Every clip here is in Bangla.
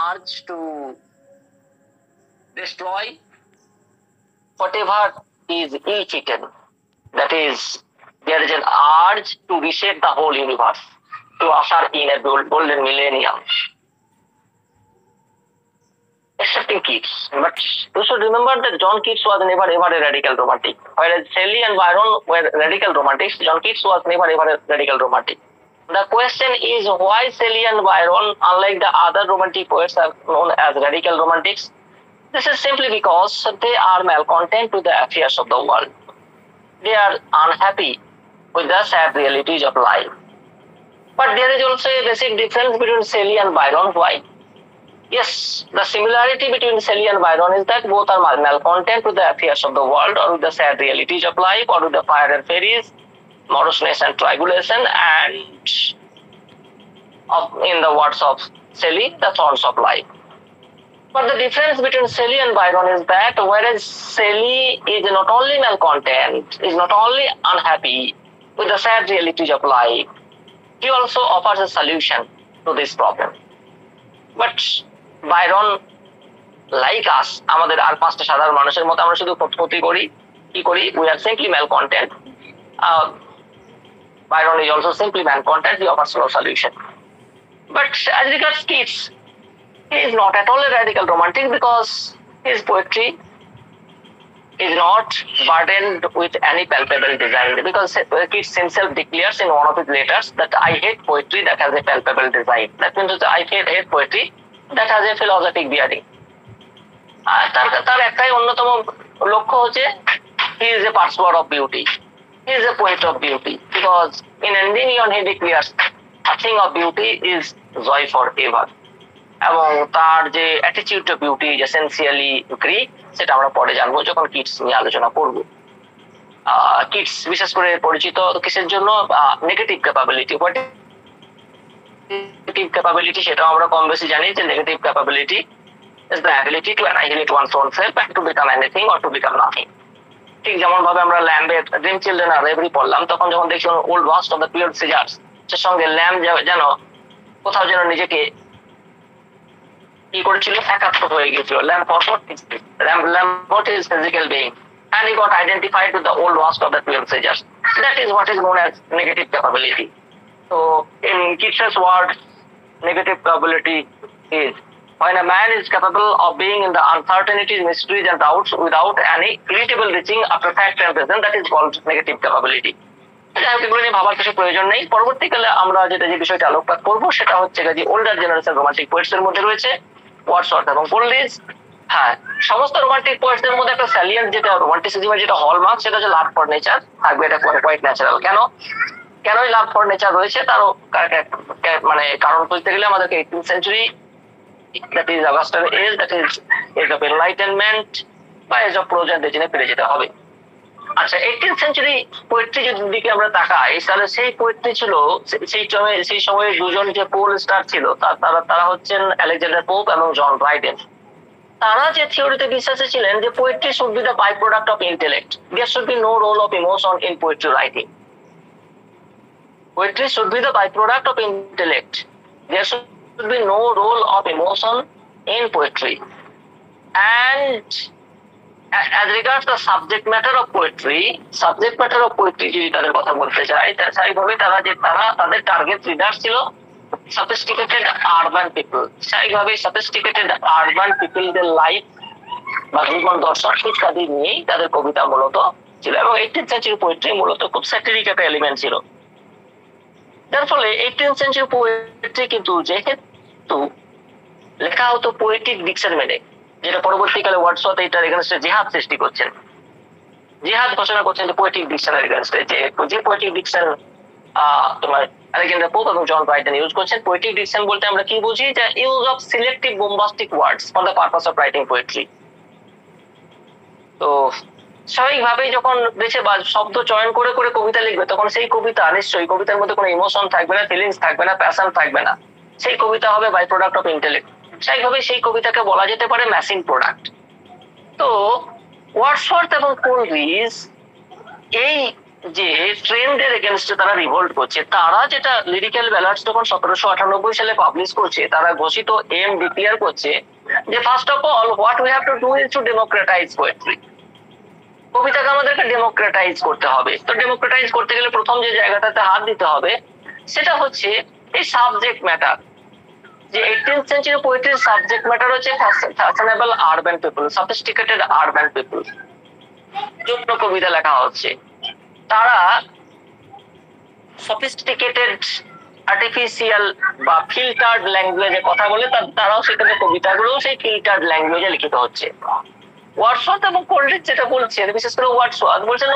urge to destroy whatever is ill-fitted. That is, there is an urge to reshape the whole universe, to usher in a golden millennium. Excepting Keats. But you should remember that John Keats was never ever a radical romantic. Whereas Shelley and Byron were radical romantics, John Keats was never ever a radical romantic. The question is why Shelley and Byron, unlike the other romantic poets, are known as radical romantics. This is simply because they are malcontent with the affairs of the world. They are unhappy with the sad realities of life. But there is also a basic difference between Shelley and Byron. Why? Yes, the similarity between Shelley and Byron is that both are malcontent with the affairs of the world, or with the sad realities of life, or with the fire and fairies, moroseness and tribulation, and in the words of Shelley, the thorns of life. But the difference between Shelley and Byron is that whereas Shelley is not only malcontent, is not only unhappy with the sad realities of life, he also offers a solution to this problem. But Byron, like us, আমাদের আর পাঁচটা সাধারণ মানুষের মতো আমরা শুধু ক্ষতি করি, কি করি? We are simply malcontent. Byron is also simply malcontent. He offers no solution. But as regards Keats, he is not at all a radical romantic because his poetry is not burdened with any palpable design. Because Keats himself declares in one of his letters that I hate poetry that has a palpable design. That means I hate poetry that has a philosophic bearing. তার একটাই অন্যতম লক্ষ্য হচ্ছে he is a pursuer of beauty. He is a poet of beauty because in Endymion he declares a thing of beauty is joy forever. এবং তার যে attitude two beauty is essentially Greek, সেটা আমরা পরে জানবো যখন কিটস নিয়ে আলোচনা করব। কিটস বিশেষ করে পরিচিত কিসের জন্য? Negative capability. নেগেটিভ ক্যাপাবিলিটি সেটাও আমরা কম বেশি জানি যে negative capability is the ability to annihilate one's own self and to become anything or to become nothing. ঠিক যেমন ভাবে আমরা ল্যাম্বের ড্রিম চিলড্রেন আর রেভরি পড়লাম, তখন যখন দেখছি old waste of the period Caesars, সে সঙ্গে ল্যাম্ব যেন কোথাও যেন নিজেকে কি করেছিল, একাত্ম হয়ে গিয়েছিল। Lamport is physical being and he got identified with the old wasp of the 12 sages. That is what is known as negative capability. So in Keats's words, negative capability is when a man is capable of being in the uncertainties, mysteries and doubts without any irritable reaching after fact and present, that is called negative capability. এগুলো নিয়ে ভাবার কিছু প্রয়োজন নেই। পরবর্তীকালে আমরা যে বিষয়টা আলোকপাত করবো সেটা হচ্ছে যে ওল্ডার জেনারেশন রোমান্টিক পোয়েটস এর মধ্যে রয়েছে ওয়ার্ডসওয়ার্থ এবং কোলরিজ। হ্যাঁ, সমস্ত রোমান্টিক পোয়েটস এর মধ্যে একটা স্যালিয়েন্ট যেটা রোমান্টিসিজমের যেটা হলমার্ক, সেটা হচ্ছে লাভ ফর নেচার থাকবে। এটা কোয়াইট ন্যাচারাল। কেন এই লাভ ফর নেচার রয়েছে তারও মানে কারণ খুঁজতে গেলে আমাদেরকে 18th century, that is Augustan age, that is age of enlightenment বা এজ অফ প্রোজ এন্ড রিজনে ফিরে যেতে হবে। আচ্ছা, 18th সেঞ্চুরি পোয়েট্রি যদি দিকে আমরা তাকাই, তাহলে সেই পোয়েট্রি ছিল সেই সময়ে দুজন যে পোল স্টার ছিল তারা হচ্ছেন আলেকজান্ডার পোপ এবং জন ড্রাইডেন। তারা যে থিওরিতে বিশ্বাসী ছিলেন যে poetry should be the by product of intellect, there should be no role of emotion in poetry writing. Poetry should be the by product of intellect, there should be no role of emotion in poetry. And as regards the subject matter of poetry যদি তাদের কথা বলতে চাই, স্বাভাবিকভাবে তাদের টার্গেট রিডার ছিল sophisticated urban people। স্বাভাবিকভাবে sophisticated urban people দের লাইফ বা জীবন দর্শন ইত্যাদি নিয়েই তাদের কবিতা মূলত ছিল। এবং 18th সেঞ্চুরি পোয়েট্রি মূলত খুব স্যাটিরিক একটা এলিমেন্ট ছিল। যার ফলে 18th সেঞ্চুরি পোয়েট্রি কিন্তু যেহেতু লেখা হতো পোয়েটিক ডিকশন মেনে, যেটা পরবর্তীকালে ওয়ার্ডসওয়ার্থ এটার এগেইনস্টে জিহাদ সৃষ্টি করছেন, জিহাদ ঘোষণা করছেন যে পোয়েটিক ডিকশনের এগেইনস্টে, যে পোয়েটিক ডিকশন তোমার আলেকজান্ডার পোপ এবং জন ড্রাইডেন ইউজ করছেন। পোয়েটিক ডিকশন বলতে আমরা কি বুঝি? যে use of selective bombastic words for the purpose of writing poetry. তো স্বাভাবিকভাবেই যখন বেছে বা শব্দ চয়ন করে করে কবিতা লিখবে, তখন সেই কবিতা নিশ্চয়ই কবিতার মধ্যে কোনো ইমোশন থাকবে না, ফিলিংস থাকবে না, প্যাশন থাকবে না। সেই কবিতা হবে বাই প্রোডাক্ট অফ ইন্টেলেক্ট। স্বাভাবিকভাবে সেই কবিতাকে বলা যেতে পারে ম্যাসিং প্রোডাক্ট। তো ওয়ার্ডসওয়ার্থ এবং কোলরিজ এই যে ট্রেন্ডের এগেনস্টে তারা রিভোল্ট করছে, তারা যেটা লিরিক্যাল ব্যালান্স যখন 1798 সালে পাবলিশ করছে, তারা ঘোষিত এম ডিক্লেয়ার করছে যে first of all what we have to do is to democratise poetry. কবিতাকে আমাদেরকে ডেমোক্রেটাইজ করতে হবে। তো ডেমোক্রেটাইজ করতে গেলে প্রথম যে জায়গাটাতে হাত দিতে হবে সেটা হচ্ছে এই সাবজেক্ট ম্যাটার। যে 18th সেঞ্চুরি পোয়েট্রির সাবজেক্ট ম্যাটার হচ্ছে fashionable urban people, sophisticated urban people. জন্য কবিতা লেখা হচ্ছে, তারা সফিস্টিকেটেড আর্টিফিশিয়াল বা ফিল্টার্ড ল্যাঙ্গুয়েজে কথা বলে, তারাও সেখানে কবিতাগুলো সেই ফিল্টার্ড ল্যাঙ্গুয়েজে লিখিত হচ্ছে। ওয়ার্ডসওয়ার্থ এবং কোলরিজ যেটা বলছেন, বিশেষ করে ওয়ার্ডসওয়ার্থ বলছেন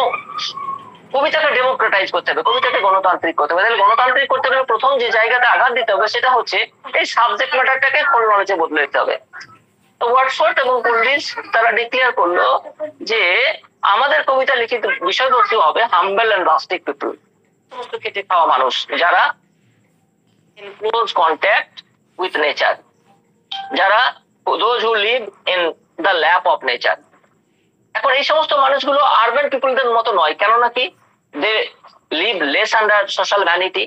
কবিতাকে ডেমোক্রেটাইজ করতে হবে, কবিতাকে গণতান্ত্রিক করতে হবে। তাহলে গণতান্ত্রিক করতে গেলে প্রথম যে জায়গাতে আঘাত দিতে হবে সেটা হচ্ছে এই সাবজেক্ট ম্যাটারটাকে ফুল নলেজে বদলে দিতে হবে। তো ওয়ার্ডসওয়ার্থ এবং কোলরিজ তারা ডিক্লেয়ার করলো যে আমাদের কবিতা লিখিত বিষয়বস্তু হবে হাম্বল এন্ড রাস্টিক পিপল, সমস্ত খেটে খাওয়া মানুষ যারা in close contact with nature, যারা those who live in the lap of nature। এখন এই সমস্ত মানুষগুলো আরবান পিপলদের মতো নয়, কেননা কি they live less under social vanity,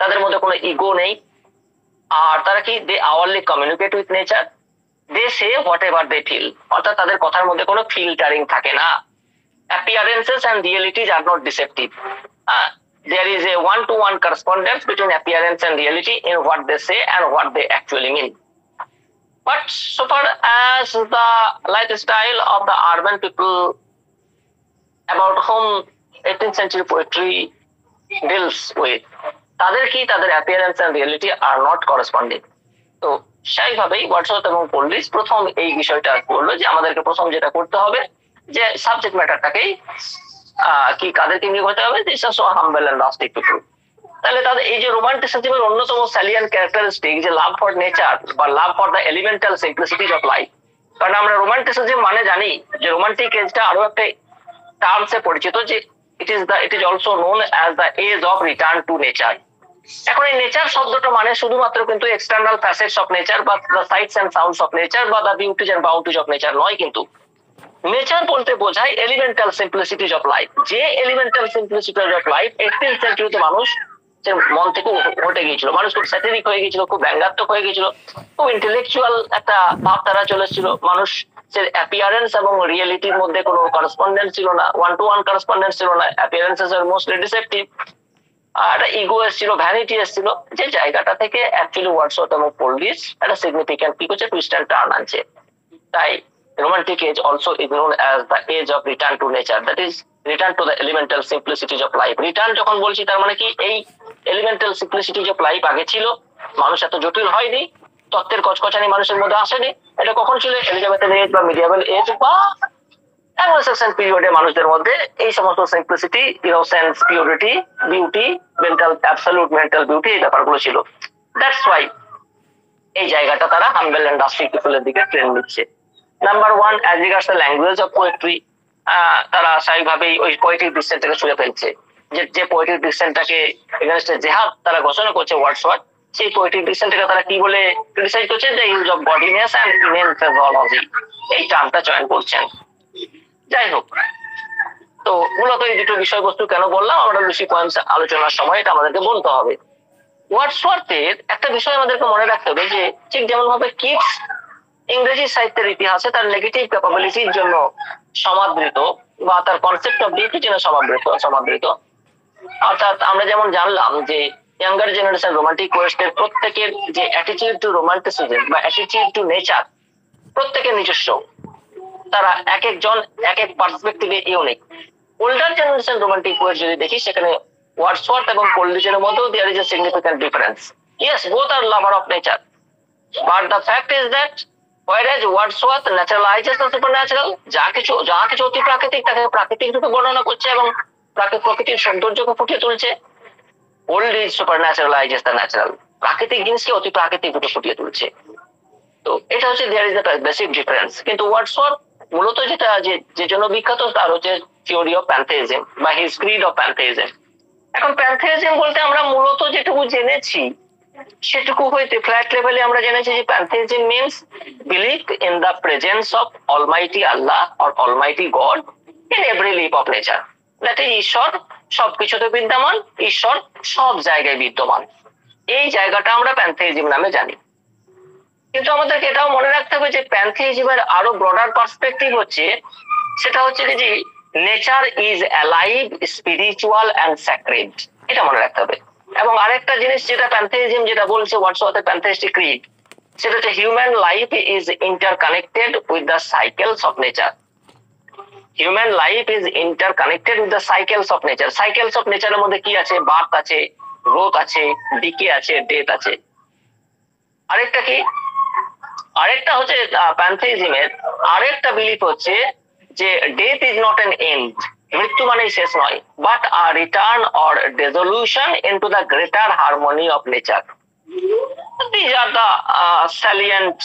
তাদের মধ্যে কোনো ইগো নেই। আর তারা কি they hourly communicate with nature, they say whatever they feel, অর্থাৎ তাদের কথার মধ্যে কোনো ফিল্টারিং থাকে না। appearances and realities are not deceptive. There is a one-to-one correspondence between appearance and reality in what they say and what they actually mean. But so far as the lifestyle of the urban people about whom 18th century poetry deals with, তাদের কি তাদের appearance and reality are not corresponding। তো সেইভাবেই ওয়ার্ডসওয়ার্থ এবং কোলরিজ প্রথম এই বিষয়টা বললো যে আমাদেরকে প্রথম যেটা করতে হবে যে সাবজেক্ট ম্যাটারটাকেই কি কাদেরকে নিয়ে হতে হবে, this are so humble and rustic people. তাহলে তাদের এই যে রোমান্টিসিজমের অন্যতম স্যালিয়েন্ট ক্যারেক্টারিস্টিক যে লাভ ফর নেচার বা love for the elemental simplicities of life. কারণ আমরা রোমান্টিসিজম মানে জানি যে রোমান্টিক এজটা আরো একটা টার্মসে পরিচিত, যে it is also known as the age of return to nature. এখন এই নেচার শব্দটা মানে শুধুমাত্র কিন্তু এক্সটার্নাল ফ্যাসেটস অফ নেচার বা the sights and sounds of nature বা the beauties and bounties of nature নয়, কিন্তু নেচার বলতে বোঝায় এলিমেন্টাল সিম্পলিসিটিজ অফ লাইফ। যে elemental simplicities of life 18th সেঞ্চুরিতে মানুষ মন থেকে উঠে গিয়েছিল, মানুষ খুব স্যাটিরিক হয়ে গিয়েছিল, খুব ব্যঙ্গাত্মক হয়ে গিয়েছিল, খুব ইন্টেলেকচুয়াল একটা ভাবধারা চলেছিল। মানুষ অ্যাপিয়ারেন্স এবং রিয়েলিটির মধ্যে কোনো করেসপন্ডেন্স ছিল না, ওয়ান টু ওয়ান করেসপন্ডেন্স ছিল না, অ্যাপিয়ারেন্সেস আর মোস্টলি ডিসেপটিভ, একটা ইগো এসেছিল, ভ্যানিটি এসেছিল। যে জায়গাটা থেকে অ্যাকচুয়ালি ওয়ার্ডসওয়ার্থ এবং কোলরিজ একটা সিগনিফিক্যান্ট কি করছে, টুইস্ট এন্ড টার্ন আনছে। তাই romantic age also is known as the age of return to nature, that is return to the elemental simplicities of life। Return যখন বলছি তার মানে কি এই এলিমেন্টাল সিম্পলিসিটিজ অফ লাইফ আগে ছিল, মানুষ এত জটিল হয়নি, তত্ত্বের কচকচানি মানুষের মধ্যে আসেনি। এটা কখন ছিল, এলিজাবেথের এজ বা মিডিয়াবল এজ বা অ্যাংলো-স্যাক্সন পিরিয়ডে মানুষদের মধ্যে এই সমস্ত simplicity, innocence, purity, beauty, mental absolute mental beauty, এই ব্যাপারগুলো ছিল। দ্যাটস ওয়াই এই জায়গাটা তারা হাম্বল এন্ড রাস্টিক পিপলের দিকে ট্রেন্ড নিচ্ছে। Number one, as regards the language of poetry, তারা স্বাভাবিকভাবেই ওই পোয়েটিক ডিকশনটাকে ছুঁড়ে ফেলছে। যে পোয়েটিক ডিকশনটাকে এগেনস্টে জেহাদ তারা ঘোষণা করছে ওয়ার্ডসওয়ার্থ, সেই পোয়েটিক ডিকশনটাকে তারা কি বলে ক্রিটিসাইজ করছে, দ্য ইউজ অফ বডিনেস অ্যান্ড ইনএন ফ্রেজোলজি, এই টার্মটা চয়ন করছেন। যাই হোক, তো মূলত এই দুটো বিষয়বস্তু কেন বললাম, আমরা লুসি পয়েন্টস আলোচনার সময় এটা আমাদেরকে বলতে হবে। ওয়ার্ডসওয়ার্থের একটা বিষয় আমাদেরকে মনে রাখতে হবে যে ঠিক যেমন ভাবে কিটস ইংরেজি সাহিত্যের ইতিহাসে তার নেগেটিভ ক্যাপাবিলিটির জন্য সমাদৃত বা তার কনসেপ্ট অফ বিউটির জন্য সমাদৃত, অর্থাৎ আমরা যেমন জানলাম যে ইয়াঙ্গার জেনারেশন রোমান্টিক পোয়েটসদের প্রত্যেকের যে অ্যাটিটিউড টু রোমান্টিসিজম বা অ্যাটিটিউড টু নেচার প্রত্যেকের নিজস্ব, তারা এক একজন এক এক পার্সপেক্টিভে unique. Older generation romantic poet যদি দেখি, সেখানে ওয়ার্ডসওয়ার্থ এবং কোলরিজের মধ্যেও there is a significant difference. Yes, both are lover of nature, but the fact is that whereas Wordsworth naturalizes the supernatural, যা কিছু অতি প্রাকৃতিক তাকে প্রাকৃতিক রূপে বর্ণনা করছে এবং প্রকৃতির সৌন্দর্যকে ফুটিয়ে তুলছে, Coleridge supernaturalizes the natural, প্রাকৃতিক জিনিসকে অতি প্রাকৃতিক রূপে ফুটিয়ে তুলছে। তো এটা হচ্ছে there is a basic difference। কিন্তু Wordsworth মূলত যেটা যে জন্য বিখ্যাত তার হচ্ছে থিওরি অফ প্যান্থেইজম বা হিজ ক্রিড অফ প্যান্থেইজম। এখন প্যান্থেইজম বলতে আমরা মূলত যেটুকু জেনেছি সেটুকু হইতে ফ্ল্যাট লেভেলে আমরা জেনেছি যে pantheism means believe in the presence of almighty Allah or almighty God in every leaf of nature, that is ঈশ্বর সবকিছুতে বিদ্যমান, ঈশ্বর সব জায়গায় বিদ্যমান। এই জায়গাটা আমরা প্যান্থেইজম নামে জানি। কিন্তু আমাদেরকে এটাও মনে রাখতে হবে যে প্যান্থেইজমের আরো ব্রডার পার্সপেক্টিভ হচ্ছে, সেটা হচ্ছে যে nature is alive, spiritual and sacred, এটা মনে রাখতে হবে। এবং আরেকটা জিনিস যেটা প্যান্থেইজম যেটা বলছে ওয়ার্ডসওয়ার্থের প্যান্থেইস্টিক ক্রিড, সেটা হচ্ছে human life is interconnected with the cycles of nature. Human life is interconnected with the cycles of nature. Cycles of নেচারের মধ্যে কি আছে? বার্থ আছে, গ্রোথ আছে, ডিকে আছে, ডেথ আছে। আরেকটা কি? আরেকটা হচ্ছে প্যান্থেইজমের আরেকটা বিলিফ হচ্ছে যে death is not an end, মৃত্যু মানেই শেষ নয়, but a return or dissolution into the greater harmony of nature. These are the salient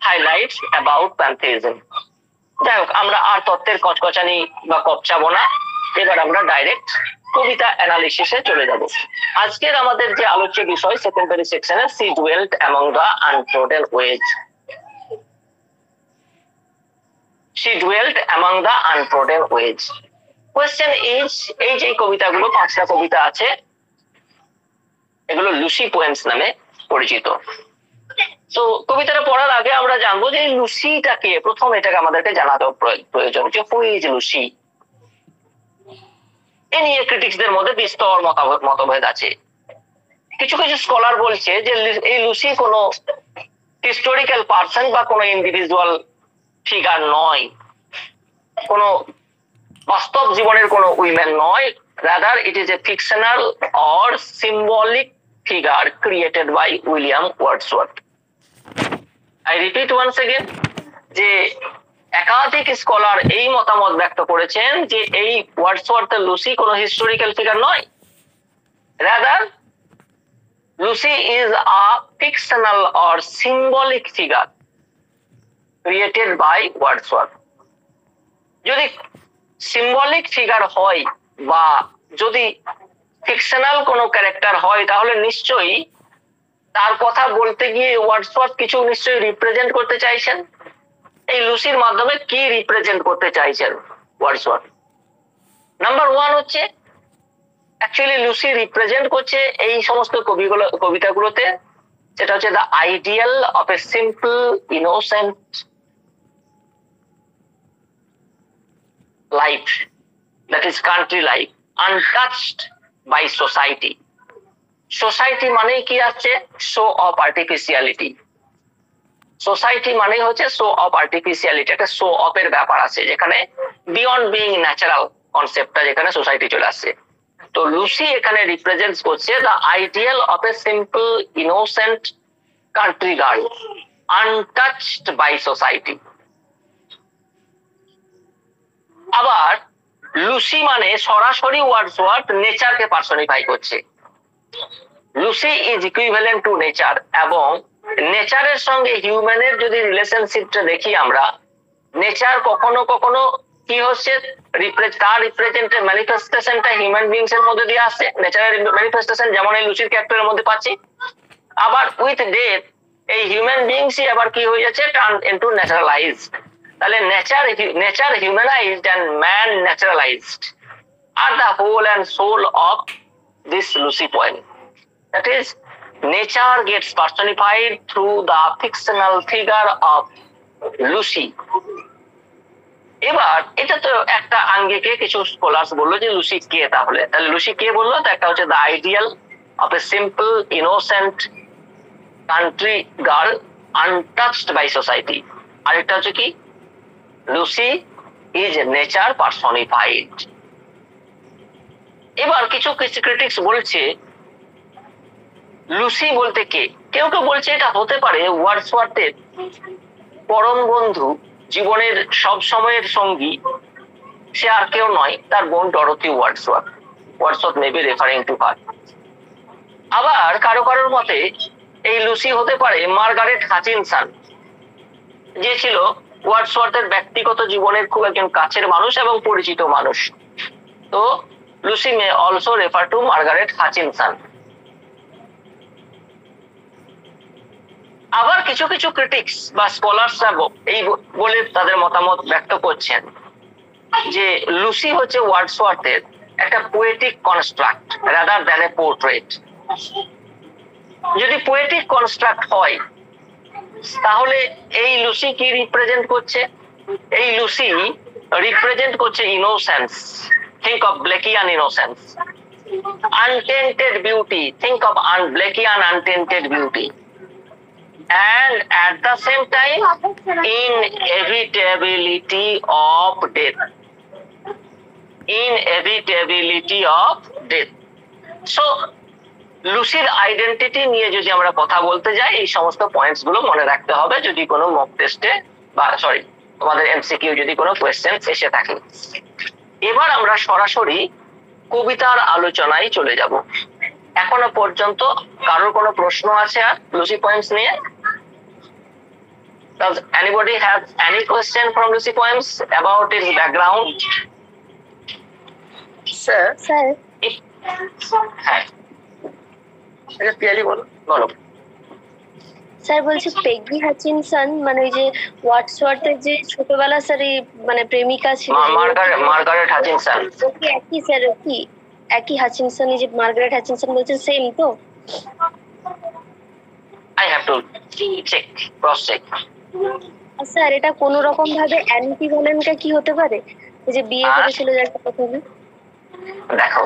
highlights about pantheism. যাই হোক, আমরা আর তত্ত্বের কচকচানি বা কপচাবো না, এবার আমরা ডাইরেক্ট কবিতা অ্যানালিসিসে চলে যাব। আজকের আমাদের যে আলোচ্য বিষয় সেকেন্ডারি সেকশনে, she dwelt among the untrodden ways. She dwelt among the untrodden ways. Question is, এই যে কবিতাগুলো, 5টা কবিতা আছে, এগুলো লুসি পোয়েমস নামে পরিচিত। তো কবিতাটা পড়ার আগে আমরা জানবো যে লুসিটাকে, প্রথম এটাকে আমাদেরকে জানাতে প্রয়োজন যে হু ইজ লুসি। এ নিয়ে ক্রিটিক্সদের মধ্যে বিস্তর মতভেদ আছে। কিছু কিছু স্কলার বলছে যে এই লুসি কোনো হিস্টোরিক্যাল পার্সন বা কোনো ইন্ডিভিজুয়াল ফিগার নয়, কোনো বাস্তব জীবনের কোনো উইমেন নয়, rather it is a fictional or symbolic figure created by William Wordsworth. I repeat once again, যে একাধিক স্কলার এই মতামত ব্যক্ত করেছেন যে এই ওয়ার্ডসওয়ার্থের লুসি কোনো হিস্টোরিক্যাল ফিগার নয়, rather Lucy is a fictional or symbolic figure created by Wordsworth. যদি সিম্বলিক ফিগার হয় বা যদি ফিকশনাল কোনো ক্যারেক্টার হয়, তাহলে নিশ্চয়ই তার কথা বলতে গিয়ে ওয়ার্ডসওয়ার্থ কিছু নিশ্চয়ই রিপ্রেজেন্ট করতে চাইছেন। এই লুসির মাধ্যমে কি রিপ্রেজেন্ট করতে চাইছেন ওয়ার্ডসওয়ার্থ? নাম্বার 1 হচ্ছে, অ্যাকচুয়ালি লুসি রিপ্রেজেন্ট করছে এই সমস্ত কবিতাগুলোতে, সেটা হচ্ছে the ideal of a simple innocent life, that is country life, untouched by society. Society মানে কি আছে? Show off artificiality. সোসাইটি মানে হচ্ছে শো অফ আর্টিফিশিয়ালিটি, একটা শো অফ এর ব্যাপার আছে, যেখানে বিয়ন্ড বিং ন্যাচারাল কনসেপ্টটা যেখানে সোসাইটি চলে আসছে। তো লুসি এখানে রিপ্রেজেন্টস করছে the ideal of a simple innocent country girl untouched by society. আবার লুসি মানে সরাসরি ওয়ার্ডসওয়ার্থ নেচারকে পার্সনিফাই করছে। Lucy is equivalent to nature, এবং নেচারের সঙ্গে হিউম্যানের যদি রিলেশনশিপটা দেখি আমরা, নেচার কখনো কখনো কি হচ্ছে, তার রিপ্রেজেন্টের ম্যানিফেস্টেশনটা হিউম্যান বিংস এর মধ্যে দিয়ে আসছে, নেচারের ম্যানিফেস্টেশন যেমন এই লুসির ক্যারেক্টারের মধ্যে পাচ্ছি। আবার উইথ ডেথ এই হিউম্যান বিংসই আবার কি হয়ে যাচ্ছে, টার্ন ইনটু ন্যাচারালাইজড। তাহলে nature humanized and man naturalized are the whole and soul of this Lucy poem. That is nature gets personified through the fictional figure of Lucy. এবার এটা তো একটা আঙ্গিকে কিছু স্কলার্স বললো যে লুসি কে, তাহলে লুসি কে বললো? তো একটা হচ্ছে the ideal of a simple innocent country girl untouched by society. আরেকটা হচ্ছে কি, লুসি ইজ নেচার পার্সনিফাইড। এবার কিছু ক্রিটিক্স বলছে লুসি বলতে কে? কেউ কেউ বলছে এটা হতে পারে ওয়ার্ডসওয়ার্থের পরম বন্ধু, জীবনের সব সময়ের সঙ্গী, সে আর কেউ নয়, তার বোন Dorothy Wordsworth. Wordsworth may be referring to her. আবার কারো কারোর মতে এই লুসি হতে পারে মার্গারেট হাচিনসন, যে ছিল ওয়ার্ডসওয়ার্থের ব্যক্তিগত জীবনের খুব একজন কাছের মানুষ এবং পরিচিত মানুষ। তো Lucy may also refer to Margaret Hutchinson. আবার কিছু কিছু ক্রিটিক্স বা স্কলারসরা এই বলে তাদের মতামত ব্যক্ত করছেন যে লুসি হচ্ছে ওয়ার্ডসওয়ার্থের একটা poetic construct rather than a portrait. যদি পোয়েটিক কনস্ট্রাক্ট হয় তাহলে এই লুসি কি রিপ্রেজেন্ট করছে? এই লুসি রিপ্রেজেন্ট করছে innocence. Think of Blakean innocence. untainted beauty, think of Blakeian untainted beauty, and at the same time inevitability of death, inevitability of death. So লুসির আইডেন্টিটি নিয়ে যদি আমরা কথা বলতে যাই, এই সমস্ত পয়েন্টস গুলো মনে রাখতে হবে যদি কোনো মক টেস্টে বা সরি তোমাদের এমসিকিউ যদি কোনো কোয়েশ্চেন এসে থাকে। এবার আমরা সরাসরি কবিতার আলোচনায় চলে যাব। এখনো পর্যন্ত কারোর কোনো প্রশ্ন আছে আর লুসি poems নিয়ে? Does anybody have any question from Lucy poems about its background? Sir, হ্যাঁ, এটা ক্লিয়ারলি বলো। স্যার বলছি পেগি হাচিনসন মানে ওই যে ওয়াটসওয়ার্থের যে ছোটবেলা স্যার মানে প্রেমিকা ছিল মার্গারেট হাচিনসন। ওকে একই স্যার কি একই হাচিনসন, এই যে মার্গারেট হাচিনসন বলছেন সেম তো? I have to check, cross check. Sir এটা কোন রকম ভাবে অ্যান্টিভ্যালেন্টটা কি হতে পারে? এই যে বিয়ে করেছিল যাকে প্রথমে। দেখো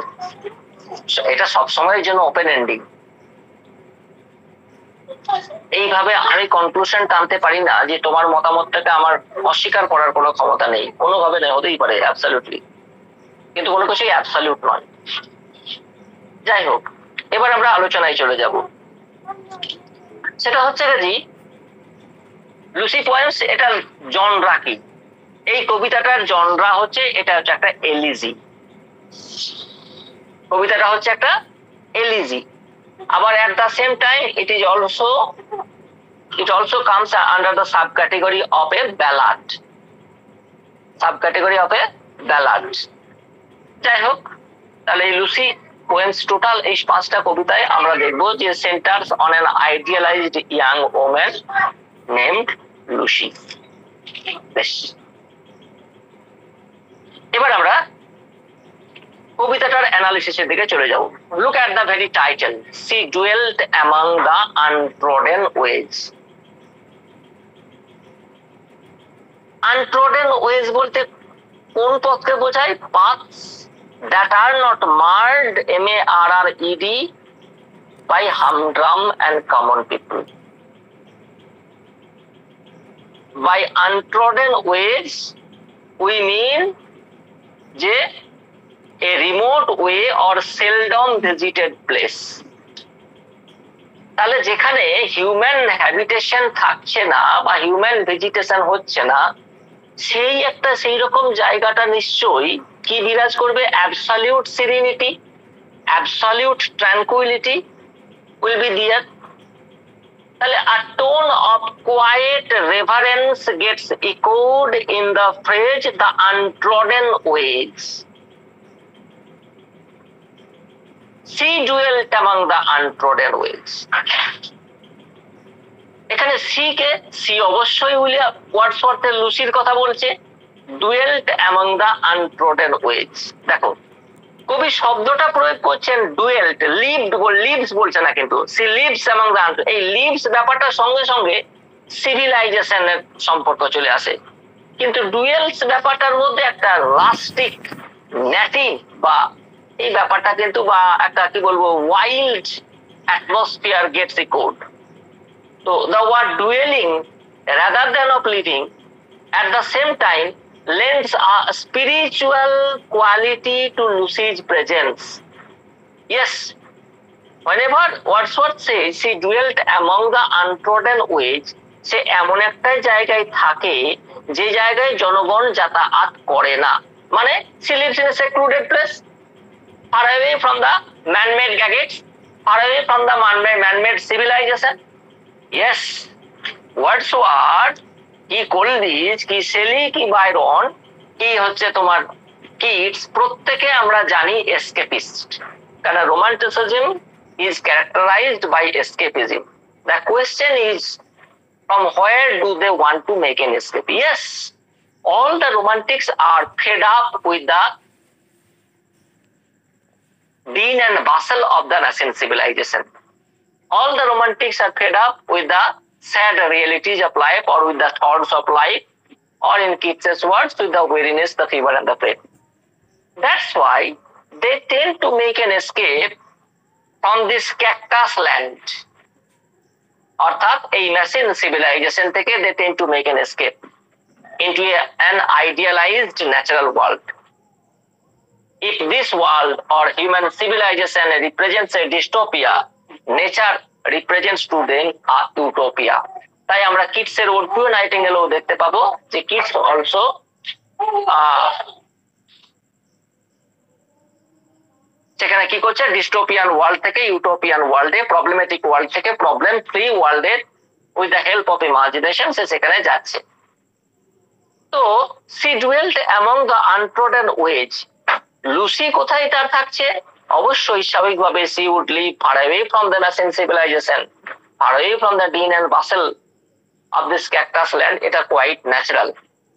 এটা সব সময়ের জন্য ওপেন এন্ডিং। এইভাবে আমি কনক্লুশন টানতে পারি না যে তোমার মতামতটাকে আমার অস্বীকার করার কোনো ক্ষমতা নেই, কোনোভাবে নেই, হতেই পারে অ্যাবসলিউটলি, কিন্তু কোনো কিছুই অ্যাবসলিউট নয়। যাই হোক, এবার আমরা আলোচনায় চলে যাব। সেটা হচ্ছে যে লুসি পোয়েমস এটা জনরা কি? এই কবিতাটার জনরা হচ্ছে এটা হচ্ছে একটা এলিজি। কবিতাটা হচ্ছে একটা এলিজি। আবার at the same time it also comes under the subcategory of a ballad, subcategory of a ballad. যাই হোক, তাহলে এই লুসি পোয়েমস টোটাল এই 5টা কবিতায় আমরা দেখব যে centres on an idealized young woman named Lucy. বেশ, এবার আমরা কবিতাটার অ্যানালিসিসের দিকে চলে যাব। Look at the very title, she dwelt among the untrodden ways. Untrodden ways বলতে কোন পথকে বোঝায়? Paths that are not marred, MARRED, by humdrum and common people. By untrodden ways we mean যে a remote way or seldom visited place. তাহলে যেখানে হিউম্যান হ্যাবিটেশন থাকছে না বা হিউম্যান ভেজিটেশন হচ্ছে না, সেই রকম জায়গাটা নিশ্চয়ই কি বিরাজ করবে? Absolute serenity, absolute tranquillity will be there. তাহলে a tone of quiet reverence gets echoed in the phrase the untrodden ways. She dwelt among the untrodden ways. এখানে সি অবশ্যই উইলিয়াম ওয়ার্ডসওয়ার্থের লুসির কথা বলছে। Dwelt among the untrodden wedge, দেখো কবি শব্দটা প্রয়োগ করছেন ডুয়েল্ট, লিভস বলছে না, কিন্তু সি লিভস অ্যামং দ্য, এই লিভস ব্যাপারটার সঙ্গে সঙ্গে সিভিলাইজেশনের সম্পর্ক চলে আসে, কিন্তু ডুয়েলস ব্যাপারটার মধ্যে একটা রাস্টিক নেটিভ বা এই ব্যাপারটা কিন্তু বা একটা কি বলবো ওয়াইল্ড অ্যাটমসফিয়ার গেটস ইকোড। তো the word dwelling rather than of living at the same time lends a spiritual quality to Lucy's presence. Yes, whenever Wordsworth says she dwelt among the untrodden ways, সে এমন একটা জায়গায় থাকে যে জায়গায় জনগণ যাতায়াত করে না, মানে she lives in a secluded place, far away from the man-made gadgets, far away from the man-made civilization. Yes, Wordsworth কি কলরিজ কি শেলি কি বাইরন কি হচ্ছে তোমার কিটস, প্রত্যেকে আমরা জানি এসকেপিস্ট, কারণ romanticism is characterized by escapism. The question is from where do they want to make an escape? Yes, all the romantics are fed up with the dean and bustle of the nascent civilization. All the romantics are fed up with the sad realities of life or with the thorns of life, or in Keats's words, with the weariness, the fever and the pain. That's why they tend to make an escape from this cactus land. অর্থাৎ এই ন্যাসেন্ট সিভিলাইজেশন থেকে they tend to make an escape into an idealized natural world. If this world or human civilization represents a dystopia, nature represents to them a utopia. তাই আমরা কিটসের ওরফিও নাইটিঙ্গেলও দেখতে পাবো যে কিটস অলসো সেখানে কি করছে, ডিস্টোপিয়ান ওয়ার্ল্ড থেকে ইউটোপিয়ান ওয়ার্ল্ডে, প্রবলেমেটিক ওয়ার্ল্ড থেকে প্রবলেম ফ্রি ওয়ার্ল্ডে with the help of imagination সে সেখানে যাচ্ছে। তো she dwelt among the untrodden ways, Lucy কোথায় তার থাকছে? অবশ্যই স্বাভাবিকভাবে she would live far away from the nascent civilization, far away from the din and bustle of this cactus land. এটা কোয়াইট ন্যাচারাল,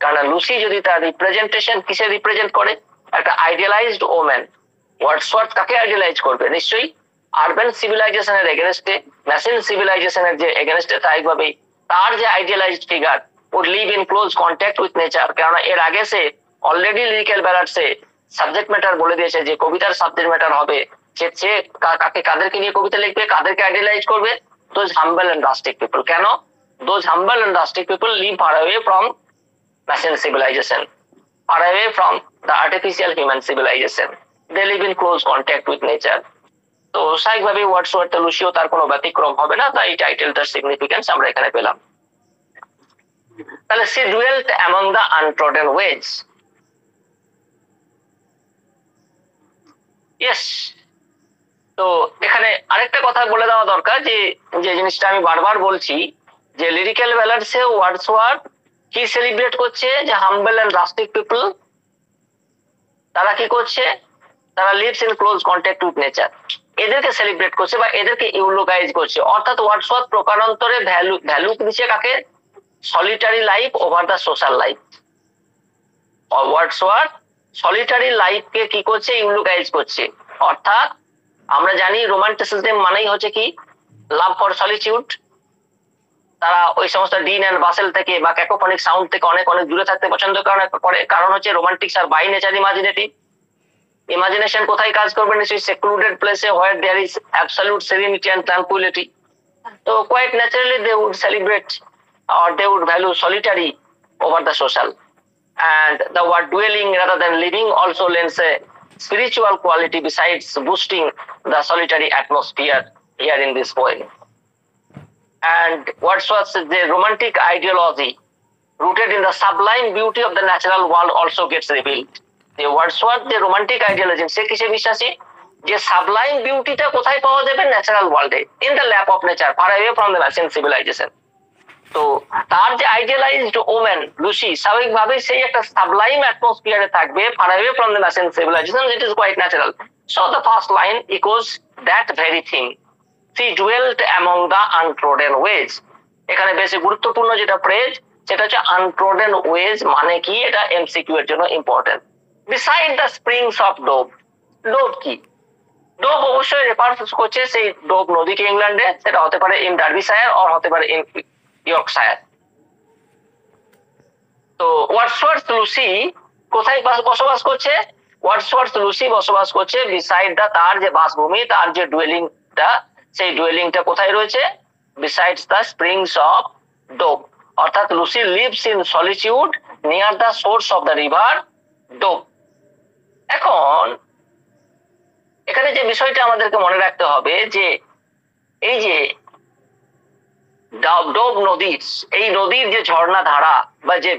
কারণ লুসি যদি তার রিপ্রেজেন্টেশন কিসে রিপ্রেজেন্ট করে? একটা আইডিয়ালাইজড ওম্যান। ওয়ার্ডসওয়ার্থ কাকে আইডিয়ালাইজ করবে? নিশ্চয়ই আরবান সিভিলাইজেশনের এগেনস্টে, ন্যাশনাল সিভিলাইজেশনের যে এগেনস্টে, স্বাভাবিকভাবেই তার যে আইডিয়ালাইজড figure would live in close contact with nature। কারণ এর আগে সে অলরেডি লিরিক্যাল ব্যালাডসে সাবজেক্ট ম্যাটার বলে দিয়েছে যে কবিতার সাবজেক্ট ম্যাটার হবে সে কাকে, কাদেরকে নিয়ে কবিতা লিখবে, কাদেরকে আইডিয়ালাইজ করবে? those humble and rustic people। কেন? those humble and rustic people live far away from national civilization, far away from the artificial human civilization, they live in close contact with nature। তো স্বাভাবিকভাবে ওয়ার্ডসওয়ার্থ লুসিও তার কোনো ব্যতিক্রম হবে না, তাই টাইটেলটার সিগনিফিকেন্স আমরা এখানে পেলাম। তাহলে সে ডুয়েলড among the untrodden wedge. Yes, তো এখানে আরেকটা কথা বলে দেওয়া দরকার, যে যে জিনিসটা আমি বারবার বলছি, যে লিরিক্যাল ব্যালাডসে ওয়ার্ডসওয়ার্থ কি সেলিব্রেট করছে? যে হাম্বল এন্ড রাস্টিক পিপল, তারা কি করছে? তারা lives in close contact with nature, এদেরকে সেলিব্রেট করছে বা এদেরকে ইউলোগাইজ করছে। অর্থাৎ ওয়ার্ডসওয়ার্থ প্রকারান্তরে ভ্যালু দিচ্ছে কাকে? Solitary life over the social life. Wordsworth solitary লাইফকে কি করছে? ইউলোগাইজ করছে। অর্থাৎ আমরা জানি রোমান্টিসিজম মানেই হচ্ছে কি? Love for solitude. তারা ওই সমস্ত ডিন অ্যান্ড বাসেল থেকে বা ক্যাকোফনিক সাউন্ড থেকে অনেক অনেক দূরে থাকতে পছন্দ করে, কারণ হচ্ছে romantics are by nature imaginative. Imagination কোথায় কাজ করবে? নিশ্চয়ই সেক্লুডেড প্লেসে, where there is absolute serenity and tranquillity. তো quite naturally they would celebrate or they would value solitary over the social, and the word dwelling rather than living also lends a spiritual quality besides boosting the solitary atmosphere here in this poem. And Wordsworth's the romantic ideology rooted in the sublime beauty of the natural world also gets revealed. The Wordsworth the romantic idealism সে কিসে বিশ্বাসী? যে সাবলাইম বিউটিটা কোথায় পাওয়া যাবে? ন্যাচারাল ওয়ার্ল্ডে, in the lap of nature, far away from the national civilization. তো তার যে আইডিয়ালাইজড ওম্যান লুসি, স্বাভাবিকভাবে সেই একটা সাবলাইম অ্যাটমসফিয়ারে থাকবে, far away from the national civilization, it is quite natural. So the first line echoes that very thing, she dwelt among the untrodden ways. এখানে বেশি গুরুত্বপূর্ণ যেটা ফ্রেজ, সেটা হচ্ছে আনট্রোডেন ওয়েজ মানে কি? এটা এমসিকিউ এর জন্য important. Beside the springs of Dove. Dove কি? ডোব অবশ্যই রেফার করছে সেই ডোব নদীকে ইংল্যান্ডে, সেটা হতে পারে ইন ডার্বিশায়ার অর হতে পারে ইন ইয়র্কশায়ার। তো ওয়ার্ডসওয়ার্থ লুসি কোথায় বসবাস করছে? ওয়ার্ডসওয়ার্থ লুসি বসবাস করছে বিসাইড দা, তার যে বাসভূমি, তার যে ডুয়েলিংটা, সেই ডুয়েলিংটা কোথায় রয়েছে? Besides the springs of Dove. অর্থাৎ Lucy lives in solitude near the source of the river Dove. এখন এখানে যে বিষয়টা আমাদেরকে মনে রাখতে হবে, যে এই যে ডোব নদীর, এই নদীর যে ঝর্ণা ধারা বা যে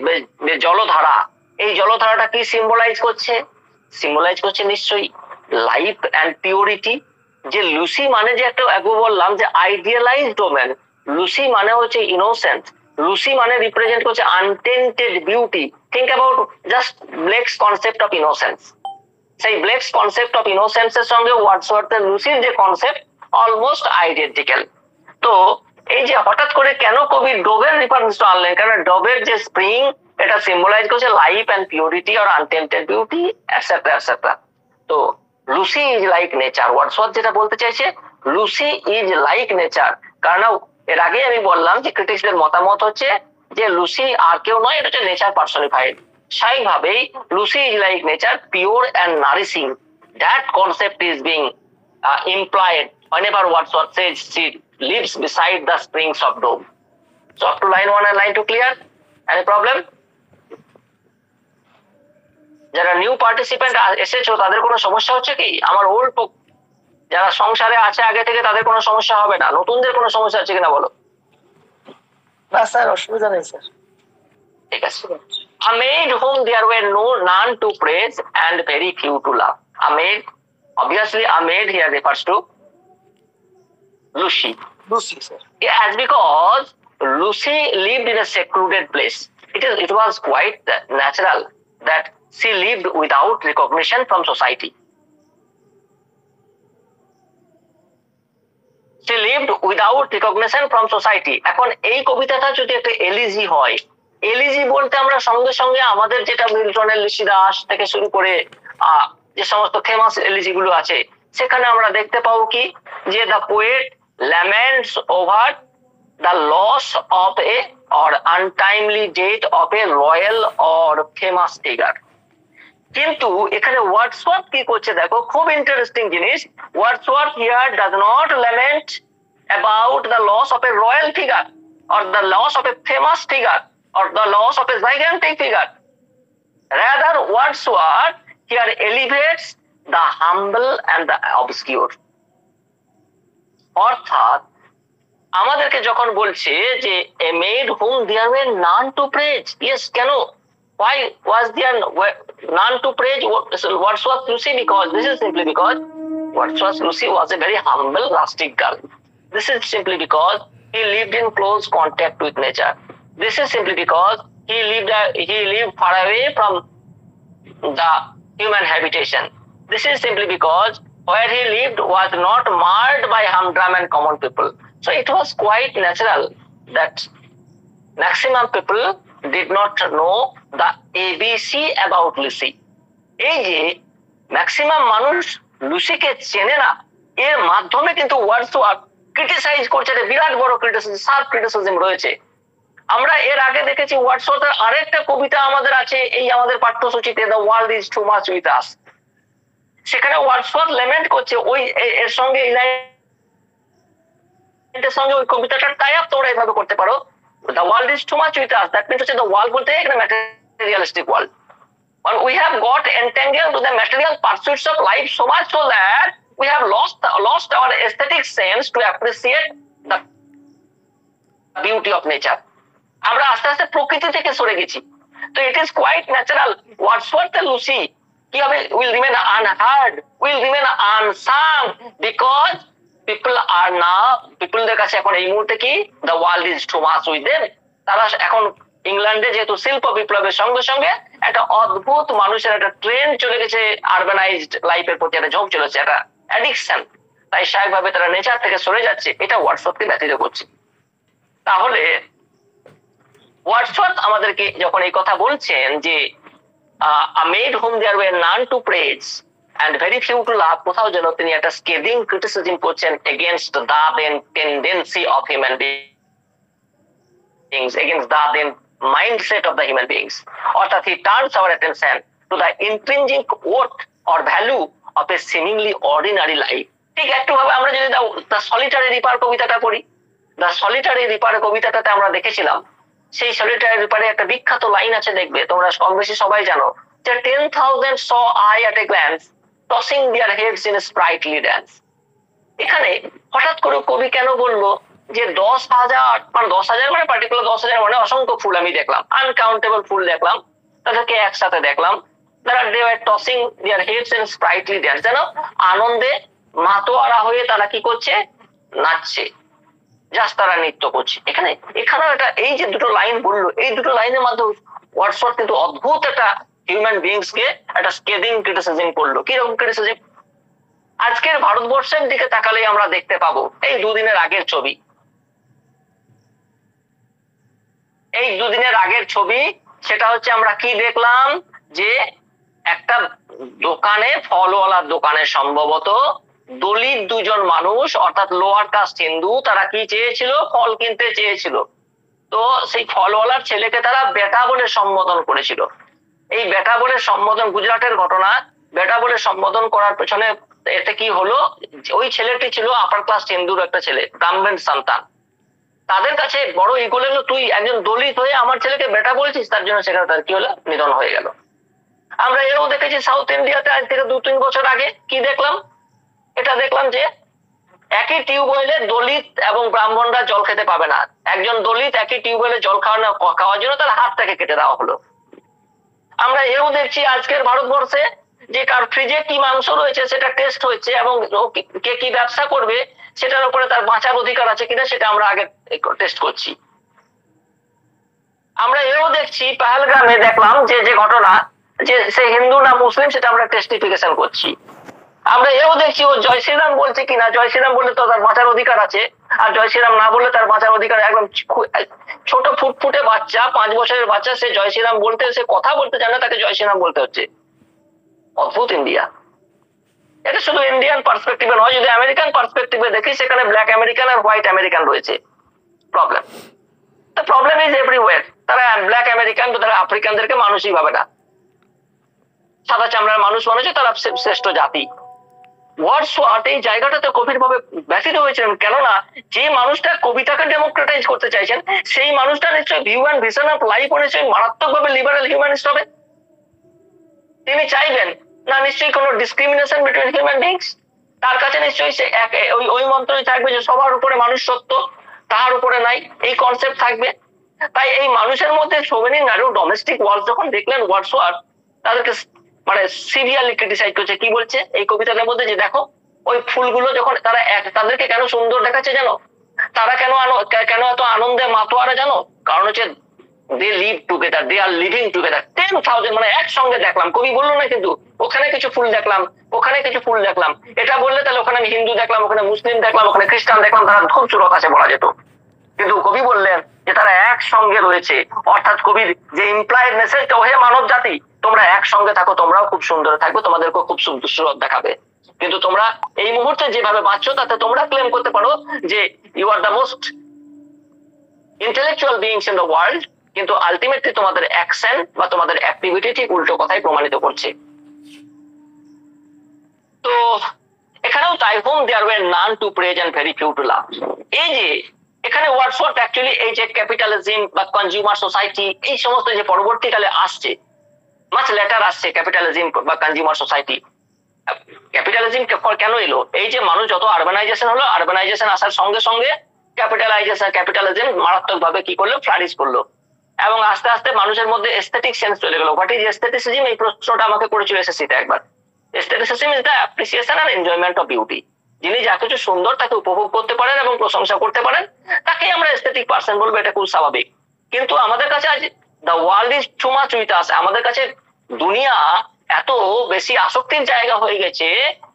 জলধারা, এই জলধারাটা কি সিম্বলাইজ করছে? সিম্বলাইজ করছে নিশ্চয়ই লাইফ অ্যান্ড পিওরিটি। যে লুসি মানে যে একটা একবার বললাম যে আইডিয়ালাইজড ওম্যান, লুসি মানে হচ্ছে ইনোসেন্ট, লুসি মানে রিপ্রেজেন্ট করছে untainted beauty. Think about just Blake's concept of innocence. সেই ব্লেকস কনসেপ্ট অফ ইনোসেন্স এর সঙ্গে ওয়ার্ডসওয়ার্থের লুসির যে কনসেপ্ট অলমোস্ট আইডেন্টিক্যাল। তো এই যে হঠাৎ করে কেন কবি ডোবের রেফারেন্সটা আনলেন? কারণ ডোবের যে স্প্রিং, এটা সিম্বলাইজ করছে লাইফ অ্যান্ড পিউরিটি আর আনটেন্টেড বিউটি এটসেট্রা এটসেট্রা। তো Lucy is like nature. Wordsworth যেটা বলতে চাইছে, লুসি ইজ লাইক নেচার। কারণ এর আগে আমি বললাম যে ক্রিটিক্সদের মতামত হচ্ছে যে লুসি আর কেউ নয়, এটা হচ্ছে নেচার পার্সনিফাইড। স্বাভাবিকভাবেই Lucy is like nature, pure and nourishing. That concept is being implied whenever Wordsworth says she lives beside the springs of Dove. So up to line 1 and line 2 clear? Any problem? যারা নিউ পার্টিসিপেন্ট এসেছো তাদের কোনো সমস্যা হচ্ছে কি? আমার ওল্ড যারা সংসারে আছে আগে থেকে তাদের কোনো সমস্যা হবে না, নতুনদের কোনো সমস্যা আছে কিনা বলো? না স্যার, অসুবিধা নেই স্যার। ঠিক আছে। A maid whom there were none to praise and very few to love. A maid, obviously a maid here refers to Lucy. Lucy, sir. As because Lucy lived in a secluded place. It was quite natural that she lived without recognition from society. She lived without recognition from society. এখন এই কবিতাটা যদি একটা এলিজি হয়, এলিজি বলতে আমরা সঙ্গে সঙ্গে আমাদের যেটা মিল্টনের লিসিদাস থেকে শুরু করে যে সমস্ত ফেমাস এলিজি গুলো আছে সেখানে আমরা দেখতে পাবো কি যে the poet laments over the loss of a or untimely death of a royal or famous figure. কিন্তু এখানে ওয়ার্ডসওয়ার্থ কি করছে দেখো, খুব ইন্টারেস্টিং জিনিস। Wordsworth here does not lament about the loss of a royal figure or the loss of a famous figure or the loss of a gigantic figure. Rather, Wordsworth here elevates the humble and the obscure. অর্থাৎ আমাদেরকে যখন বলছে যে a maid whom there were none to praise, yes, কেন, why was there none to praise Wordsworth Lucy? Because this is simply because Wordsworth Lucy was a very humble rustic girl. This is simply because he lived in close contact with nature. This is simply because he lived far away from the human habitation. This is simply because where he lived was not marred by humdrum and common people. So it was quite natural that maximum people did not know the ABC about Lucy. এই যে ম্যাক্সিমাম মানুষ লুসিকে চেনে না, এর মাধ্যমে কিন্তু ওয়ার্ডসওয়ার্থ ক্রিটিসাইজ করছে, বিরাট বড় ক্রিটিসিজম, শার্প ক্রিটিসিজম রয়েছে। আমরা এর আগে দেখেছি ওয়ার্ডসওয়ার্থের আরেকটা কবিতা আমাদের আছে এই আমাদের পাঠ্যসূচিতে, the world is too much with us. সেখানে ওয়ার্ডসওয়ার্থ লেমেন্ট করছে ওই এর সঙ্গে এই লাইনটার সঙ্গে ওই কবিতাটার টাই আপ তোমরা এভাবে করতে পারো, the world is too much with us. That means হচ্ছে দ্য ওয়ার্ল্ড বলতে একটা materialistic world, and we have got entangled to the material pursuits of life so much so that we have lost our aesthetic sense to appreciate the beauty of nature. আমরা আস্তে আস্তে প্রকৃতি থেকে সরে গেছি। তো it is quite natural Wordsworth and Lucy কি হবে, will remain unheard, will remain unsung because peopleদের কাছে এখন এই মুহূর্তে কি the world is too much with them. তারা এখন ইংল্যান্ডে যেহেতু শিল্প বিপ্লবের সঙ্গে সঙ্গে একটা অদ্ভুত মানুষের একটা ট্রেন্ড চলে গেছে, আরবানাইজড লাইফের প্রতি একটা ঝোঁক চলেছে, একটা অ্যাডিকশন, তাই স্বাভাবিকভাবে তারা নেচার থেকে সরে যাচ্ছে। এটা ওয়ার্ডসওয়ার্থকে ব্যতীত করছে। তাহলে ওয়ার্ডসওয়ার্থ আমাদেরকে যখন এই কথা বলছেন যে a maid whom there were none to praise and very few to love, কোথাও যেন তিনি একটা স্কেদিং ক্রিটিসিজম করছেন against the then tendency of human beings, against the then mindset of the human beings. অর্থাৎ he turns our attention to the intrinsic worth or value of a seemingly ordinary life. ঠিক একটু ভাবে আমরা যদি দ্য সলিটারি রিপার কবিতাটা পড়ি, দ্য সলিটারি রিপার কবিতাটাতে আমরা দেখেছিলাম সেই সলিটারি রিপারে একটা বিখ্যাত লাইন আছে, দেখবে তোমরা কম বেশি সবাই জানো যে 10,000 saw I at a glance tossing their heads in a sprightly dance. এখানে হঠাৎ করে কবি কেন বললো যে 10,000 মানে 10,000 মানে পার্টিকুলার 10,000 মানে অসংখ্য ফুল আমি দেখলাম, আনকাউন্টেবল ফুল দেখলাম, তাদেরকে একসাথে দেখলাম, তারা they were tossing their heads in sprightly dance, যেন আনন্দে মাতোয়ারা হয়ে তারা কি করছে, নাচছে, জাস্ট তারা নৃত্য করছে। এখানে এটা এই যে দুটো লাইন বললো, এই দুটো লাইনের মাধ্যমে ওয়ার্ডসওয়ার্থ কিন্তু অদ্ভুত একটা হিউম্যান বিংস কে একটা স্কেদিং ক্রিটিসিজম করলো। কিরকম ক্রিটিসিজম? আজকের ভারতবর্ষের দিকে তাকালেই আমরা দেখতে পাবো এই দুদিনের আগের ছবি, সেটা হচ্ছে আমরা কি দেখলাম যে একটা দোকানে, ফলওয়ালার দোকানে সম্ভবত দলিত দুজন মানুষ অর্থাৎ লোয়ার কাস্ট হিন্দু, তারা কি চেয়েছিল? ফল কিনতে চেয়েছিল। তো সেই ফলওয়ালার ছেলেকে তারা বেটা বলে সম্বোধন করেছিল। এই বেটা বলে সম্বোধন, গুজরাটের ঘটনা, বেটা বলে সম্বোধন করার পেছনে এতে কি হলো, ওই ছেলেটি ছিল আপার ক্লাস হিন্দুর একটা ছেলে, ব্রাহ্মণ সন্তান। তাদের কাছে বড় ইগো লাগলো, তুই একজন দলিত হয়ে আমার ছেলেকে বেটা বলছিস, তার জন্য সেখানে তার কি হলো, নিধন হয়ে গেল। আমরা এরও দেখেছি সাউথ ইন্ডিয়াতে আজ থেকে 2-3 বছর আগে কি দেখলাম, এটা দেখলাম যে একই টিউবওয়েলে দলিত এবং ব্রাহ্মণরা জল খেতে পাবে না। একজন দলিত একই টিউবওয়েলে জল খাওয়ার জন্য তার হাতটাকে কেটে দেওয়া হলো। আমরা এও দেখছি আজকের ভারতবর্ষে যে কার ফ্রিজে কি মাংস রয়েছে সেটা টেস্ট হচ্ছে, এবং কে কি ব্যবসা করবে সেটার উপরে তার বাঁচার অধিকার আছে কিনা সেটা আমরা আগে টেস্ট করছি। আমরা এও দেখছি পেহেলগামে দেখলাম যে ঘটনা, যে সে হিন্দু না মুসলিম সেটা আমরা টেস্টিফিকেশন করছি। আমরা এও দেখছি ও জয় শ্রীরাম বলছে কিনা, জয় শ্রীরাম বললে তো তার বাঁচার অধিকার আছে, আর জয় শ্রীরাম না বললে তার বাঁচার অধিকার। একদম ছোট ফুটফুটে বাচ্চা, 5 বছরের বাচ্চা, সে জয় শ্রীরাম বলতে, সে কথা বলতে জানে, তাকে জয় শ্রীরাম বলতে হচ্ছে। অদ্ভুত ইন্ডিয়া। এটা শুধু ইন্ডিয়ান পার্সপেক্টিভে নয়, যদি আমেরিকান পার্সপেক্টিভে দেখি সেখানে ব্ল্যাক আমেরিকান আর হোয়াইট আমেরিকান রয়েছে। Problem, the problem is everywhere. তারা ব্ল্যাক আমেরিকান, তো তারা আফ্রিকানদেরকে মানুষই ভাবে না, সাদা চামড়ার মানুষ মনে হচ্ছে তারা শ্রেষ্ঠ জাতি। ওয়ার্ডসওয়ার্থ এই জায়গাটাতে গভীরভাবে ব্যথিত হয়েছিলেন, কেননা যে মানুষটা কবিতাকে ডেমোক্রেটাইজ করতে চাইছেন সেই মানুষটা নিশ্চয়ই view and vision of life নিশ্চয়ই মারাত্মকভাবে লিবারেল হিউম্যানিস্ট হবে। তিনি চাইবেন না নিশ্চয়ই কোনো ডিসক্রিমিনেশন বিটুইন হিউম্যান বিংস। তার কাছে নিশ্চয়ই সে ওই মন্ত্রই থাকবে যে সবার উপরে মানুষ সত্য, তাহার উপরে নাই, এই কনসেপ্ট থাকবে। তাই এই মানুষের মধ্যে সো মেনি ন্যারো ডোমেস্টিক ওয়ার্ডস যখন দেখলেন ওয়ার্ডসওয়ার্থ তাদেরকে মানে সিভিয়ারলি ক্রিটিসাইজ করছে। কি বলছে এই কবিতাটার মধ্যে, যে দেখো ওই ফুলগুলো যখন তারা তাদেরকে কেন সুন্দর দেখাচ্ছে জানো, তারা কেন এত আনন্দে মাতোয়ারা জানো, কারণ হচ্ছে they live together, they R living together. 10,000 মানে একসঙ্গে দেখলাম, কবি বললো না কিন্তু ওখানে কিছু ফুল দেখলাম, ওখানে কিছু ফুল দেখলাম, এটা বললে তাহলে ওখানে আমি হিন্দু দেখলাম, ওখানে মুসলিম দেখলাম, ওখানে খ্রিস্টান দেখলাম, তারা খুব সুরত আছে বলা যেত। কিন্তু কবি বললেন যে তারা একসঙ্গে রয়েছে, অর্থাৎ কবির যে ইমপ্লাইড মেসেজটা, হে মানব জাতি তোমরা একসঙ্গে থাকো, তোমরাও খুব সুন্দর থাকবে, তোমাদেরকেও খুব সুরত দেখাবে। কিন্তু তোমরা এই মুহূর্তে যেভাবে বাঁচছো তাতে তোমরা ক্লেম করতে পারো যে you are the most intellectual beings in the world, কিন্তু আলটিমেটলি তোমাদের অ্যাকশন বা তোমাদের অ্যাক্টিভিটি ঠিক উল্টো কথাই প্রমাণিত করছে। তো এখানেও তাই whom there were none to praise and very few to love. এই যে এখানে ওয়ার্ডসওয়ার্থ অ্যাকচুয়ালি এই যে ক্যাপিটালিজম বা কনজিউমার সোসাইটি এই সমস্ত যে পরবর্তীকালে আসছে, মাচ লেটার আসছে ক্যাপিটালিজম বা কনজিউমার সোসাইটি। ক্যাপিটালিজম কেন এলো? এই যে মানুষ যত আরবানাইজেশন হলো, আরবানাইজেশন আসার সঙ্গে সঙ্গে ক্যাপিটালিজম মারাত্মক ভাবে কি করলো, ফ্লারিশ করলো, এবং আস্তে আস্তে মানুষের মধ্যে এস্থেটিক সেন্স চলে গেল। What is aestheticism? এই প্রশ্নটা আমাকে করেছিল এসএসসিতে একবার। Aestheticism is the appreciation and enjoyment of beauty. যিনি যা কিছু সুন্দর তাকে উপভোগ করতে পারেন এবং প্রশংসা করতে পারেন তাকে আমরা এস্থেটিক পার্সন বলবো, এটা খুব স্বাভাবিক। কিন্তু আমাদের কাছে আজ the world is too much with আস, আমাদের কাছে দুনিয়া এত বেশি আসক্তির জায়গা হয়ে গেছে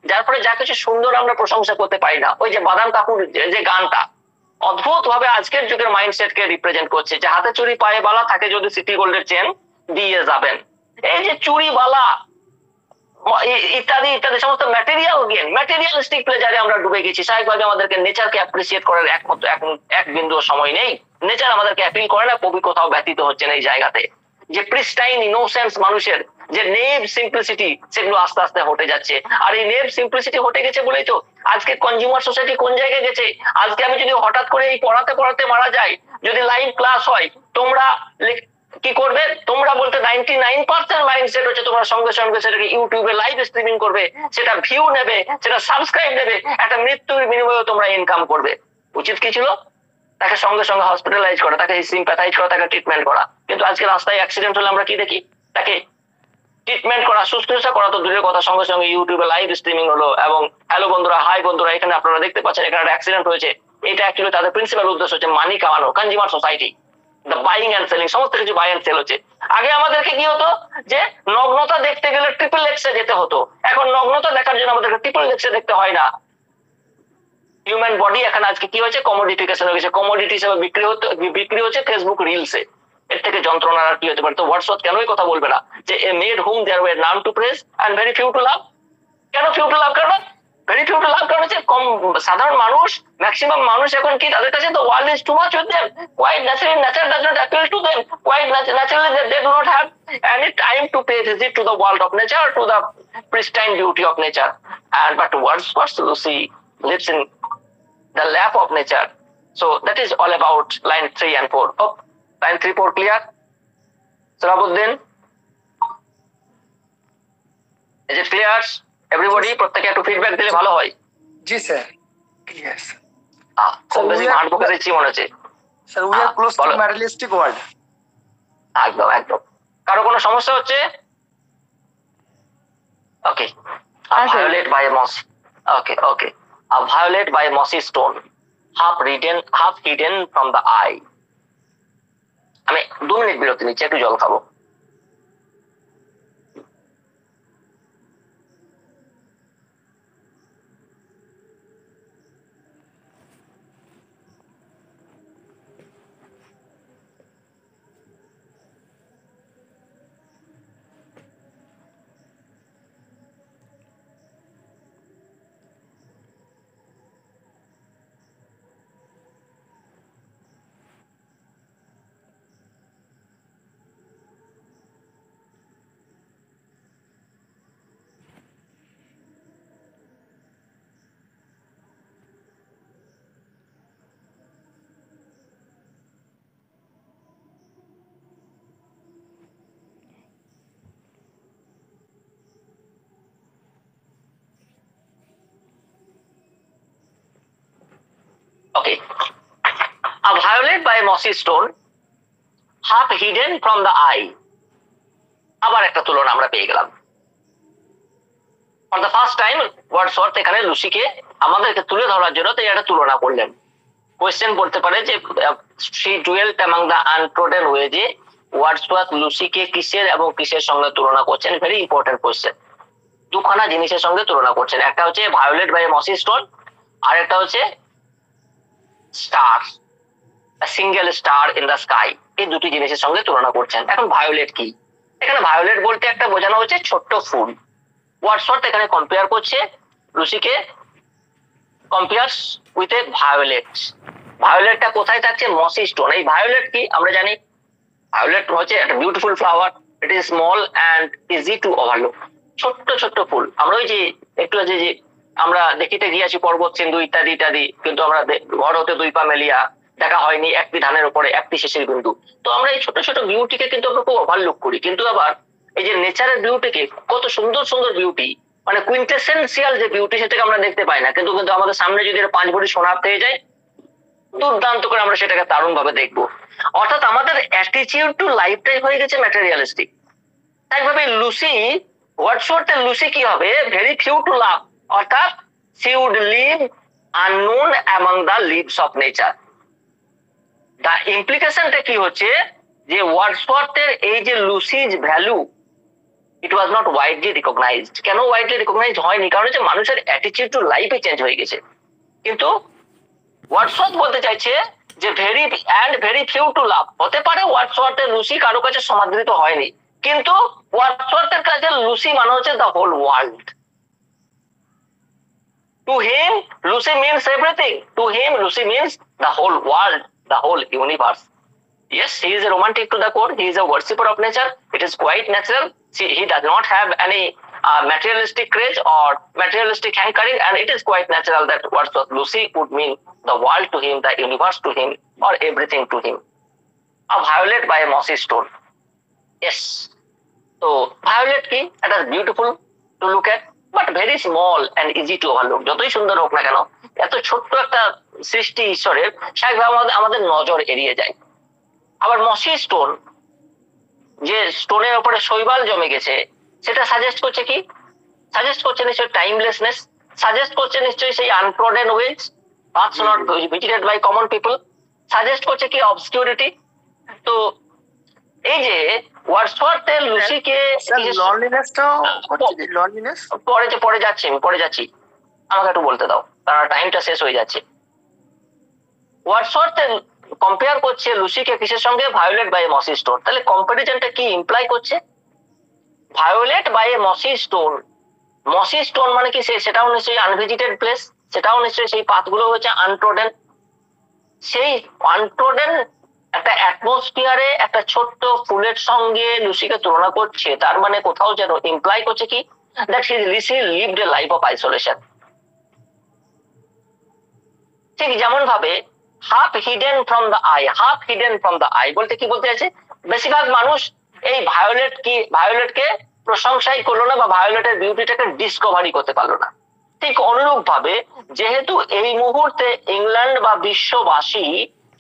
যার ফলে যা কিছু সুন্দর আমরা প্রশংসা করতে পারি না। ওই যে বাদাম কাকুর যে গানটা অদ্ভুত ভাবে আজকের যুগের মাইন্ডসেটকে রিপ্রেজেন্ট করছে, যে হাতে চুরি পায়ে বালা থাকে যদি সিটি গোল্ডের চেন দিয়ে যাবেন। এই যে চুরি বালা ইত্যাদি ইত্যাদি সমস্ত ম্যাটেরিয়ালিস্টিক প্লেজারে আমরা ডুবে গেছি। স্বাভাবিকভাবে আমাদেরকে নেচারকে অ্যাপ্রিসিয়েট করার একমাত্র এক বিন্দু সময় নেই। নেচার আমাদেরকে অ্যাপিল করে না, কবি কোথাও ব্যতীত হচ্ছেন এই জায়গাতে। যে প্রিস্টাইন ইনোসেন্স মানুষের যে নেভ সিম্পলিসিটি, সেগুলো আস্তে আস্তে হটে যাচ্ছে। আর এই নেভ সিম্পলিসিটি হটে গেছে বলেই তো আজকে কনজিউমার সোসাইটি কোন জায়গায় গেছে। আজকে আমি যদি হঠাৎ করে এই পড়াতে পড়াতে মারা যাই, যদি লাইভ ক্লাস হয়, তোমরা কি করবে? তোমরা বলতে 99% মাইন্ডসেট হচ্ছে তোমরা সঙ্গে সঙ্গে সেটাকে ইউটিউবে লাইভ স্ট্রিমিং করবে, সেটা ভিউ নেবে, সেটা সাবস্ক্রাইব নেবে, একটা মৃত্যুর বিনিময়ে তোমরা ইনকাম করবে। উচিত কি ছিল? তাকে সঙ্গে সঙ্গে হসপিটালাইজ করা, তাকে সিম্প্যাথাইজ করা, তাকে ট্রিটমেন্ট করা। কিন্তু আজকে রাস্তায় অ্যাক্সিডেন্ট হলে আমরা কি দেখি? তাকে ট্রিটমেন্ট করা, শুশ্রূষা করা তো দূরের কথা, সঙ্গে সঙ্গে ইউটিউবে লাইভ স্ট্রিমিং হলো এবং হ্যালো বন্ধুরা, হাই বন্ধুরা, এখানে আপনারা দেখতে পাচ্ছেন এখানে একটা অ্যাক্সিডেন্ট হয়েছে। এটা অ্যাকচুয়ালি তাদের প্রিন্সিপাল উদ্দেশ্য হচ্ছে মানি কামানো, consumer society, the buying and selling, সমস্ত কিছু বাই এন্ড সেল হচ্ছে। আগে আমাদেরকে কি হতো যে নগ্নতা দেখতে গেলে ট্রিপল এক্সে যেতে হতো, এখন নগ্নতা দেখার জন্য আমাদেরকে ট্রিপল এক্সে দেখতে হয় না। হিউম্যান বডি এখন আজকে কি হয়েছে? কমোডিফিকেশন হয়ে গেছে, কমোডিটি হিসেবে বিক্রি হচ্ছে ফেসবুক রিলসে। এর থেকে যন্ত্রণা আর কি হতে পারে? তো ওয়ার্ডসওয়ার্থ কেনই কথা বলবে না যে a maid whom there were none to praise and very few to love? কেন ফিউ টু লাভ? কারণ ভেরি ফিউ টু লাভ কারণ হচ্ছে কম সাধারণ মানুষ, ম্যাক্সিমাম মানুষ এখন কি তাদের কাছে the world is too much with them. Quite naturally, nature does not appeal to them. Quite naturally, they do not have any time to pay visit to the world of nature, to the pristine beauty of nature. And but Wordsworth Lucy lives in the lap of nature. So that is all about line 3 and 4. Oh, line 3, 4 clear? Sarabuddin? Is it clear? Everybody, প্রত্যেকে একটু ফিডব্যাক দিলে ভালো হয়। জি স্যার, ইয়েস খুব বেশি মাঠ বকে দিচ্ছি মনে হচ্ছে। Sir, we are close two materialistic world. একদম একদম। কারো কোনো সমস্যা হচ্ছে? ওকে। Violet by a moss. Okay. A violet by a mossy stone, half hidden from the eye. আমি 2 মিনিট বিরতি নিচ্ছি, একটু জল খাবো। Okay. A violet by a mossy stone, half hidden from the eye. আবার একটা তুলনা আমরা পেয়ে গেলাম। For the first time, Wordsworth এখানে লুসিকে আমাদেরকে তুলে ধরার জন্য তাই একটা তুলনা করলেন। কোয়েশ্চেন করতে পারে যে she dwelt among the untrodden ways, Wordsworth লুসিকে কিসের এবং কিসের সঙ্গে তুলনা করছেন? Very important question. দুখানা জিনিসের সঙ্গে তুলনা করছেন, একটা হচ্ছে ভায়োলেট বাই মসি স্টোন, আর একটা হচ্ছে star, single star in the sky. এই দুটি জিনিসের সঙ্গে তুলনা করছেন। এখন ভায়োলেট কি? এখানে ভায়োলেট বলতে একটা বোঝানো হচ্ছে ছোট্ট ফুল। ওয়ার্ডসওয়ার্থ এখানে কম্পেয়ার করছে লুসিকে, কম্পেয়ার্স উইথ এ ভায়োলেট। ভায়োলেটটা কোথায় থাকছে? মসি স্টোন। এই ভায়োলেট কি আমরা জানি, ভায়োলেট হচ্ছে একটা beautiful flower, it is small and easy to overlook. ছোট্ট ছোট্ট ফুল। আমরা ওই যে একটু যে আমরা দেখিতে গিয়েছি পর্বত সিন্ধু ইত্যাদি ইত্যাদি, কিন্তু আমরা ঘর হতে 2 পা মেলিয়া দেখা হয়নি একটি ধানের উপরে একটি শেষের বিন্দু। তো আমরা এই ছোট ছোট বিউটিকে কিন্তু আমরা খুব ওভারলুক করি, কিন্তু আবার এই যে নেচারের বিউটিকে, কত সুন্দর সুন্দর বিউটি, মানে কুইন্টেসেন্সিয়াল যে বিউটি সেটাকে আমরা দেখতে পাই না, কিন্তু কিন্তু আমাদের সামনে যদি 5 ভরি সোনার থেকে যায়, দুর্দান্ত করে আমরা সেটাকে দারুণ ভাবে দেখবো। অর্থাৎ আমাদের অ্যাটিটিউড টু লাইফটাই হয়ে গেছে ম্যাটেরিয়ালিস্টিক। তাই ভাবে লুসি, ওয়ার্ডসওয়ার্থের লুসি কি হবে? ভেরি ফিউ টু লাভ, অর্থাৎ she would live unknown among the leaves of nature. The implicationটা কি হচ্ছে যে ওয়ার্ডসওয়ার্থের এই যে Lucy's value, it was not widely recognized. কেন ওয়াইডলি রিকগনাইজড হয়নি? কারণ হচ্ছে মানুষের অ্যাটিটিউড টু লাইফে চেঞ্জ হয়ে গেছে। কিন্তু ওয়ার্ডসওয়ার্থ বলতে চাইছে যে ভেরি ফিউ টু লাভ। হতে পারে ওয়ার্ডসওয়ার্থের লুসি কারো কাছে সমাদৃত হয়নি, কিন্তু ওয়ার্ডসওয়ার্থের কাছে লুসি মানে হচ্ছে the whole world. To him, Lucy means everything. To him, Lucy means the whole world, the whole universe. Yes, he is a romantic to the core. He is a worshipper of nature. It is quite natural. See, he does not have any materialistic craze or materialistic hankering, and it is quite natural that Wordsworth Lucy would mean the world to him, the universe to him, or everything to him. A violet by a mossy stone. Yes. So, violet কি? It is beautiful to look at, but very small and easy to overlook. যতই সুন্দর হোক না কেন, এত ছোট্ট একটা সৃষ্টি ঈশ্বরের, স্বাভাবিকভাবে আমাদের নজর এড়িয়ে যায়। আবার মসি স্টোন, যে স্টোনের উপরে শৈবাল জমে গেছে, সেটা সাজেস্ট করছে কি? সাজেস্ট করছে নিশ্চয়ই টাইমলেসনেস, সাজেস্ট করছে নিশ্চয়ই সেই untrodden ways, paths not visited by common people, suggest করছে কি? অবসকিউরিটি। তো এই যে ওয়ার্ডসওয়ার্থের লুসিকে পরে যাচ্ছি, আমাকে একটু বলতে দাও, কারণ টাইমটা শেষ হয়ে যাচ্ছে। ওয়ার্ডসওয়ার্থের কম্পেয়ার করছে লুসিকে কিসের সঙ্গে? Violet by mossy stone. তাহলে কম্পারিজনটা কি ইমপ্লাই করছে? Violet by mossy stone. Mossy stone মানে কি? সেটাও নিশ্চয়ই আনভিজিটেড প্লেস, সেটাও নিশ্চয়ই সেই পাথগুলো হচ্ছে আনট্রোডেন। সেই আনট্রোডেন একটা অ্যাটমসফিয়ারে একটা ছোট্ট ফুলের সঙ্গে লুসিকে তুলনা করছে, তার মানে কোথাও যেন ইমপ্লাই করছে কি? That Lucy lived a life of isolation. ঠিক যেমন ভাবে half hidden from the I, half hidden from the I বলতে কি বলতে চাইছে? বেশিরভাগ মানুষ এই ভায়োলেটকে প্রশংসাই করলো না বা ভায়োলেটের বিউটিটাকে ডিসকভারি করতে পারলো না। ঠিক অনুরূপ ভাবে যেহেতু এই মুহূর্তে ইংল্যান্ড বা বিশ্ববাসী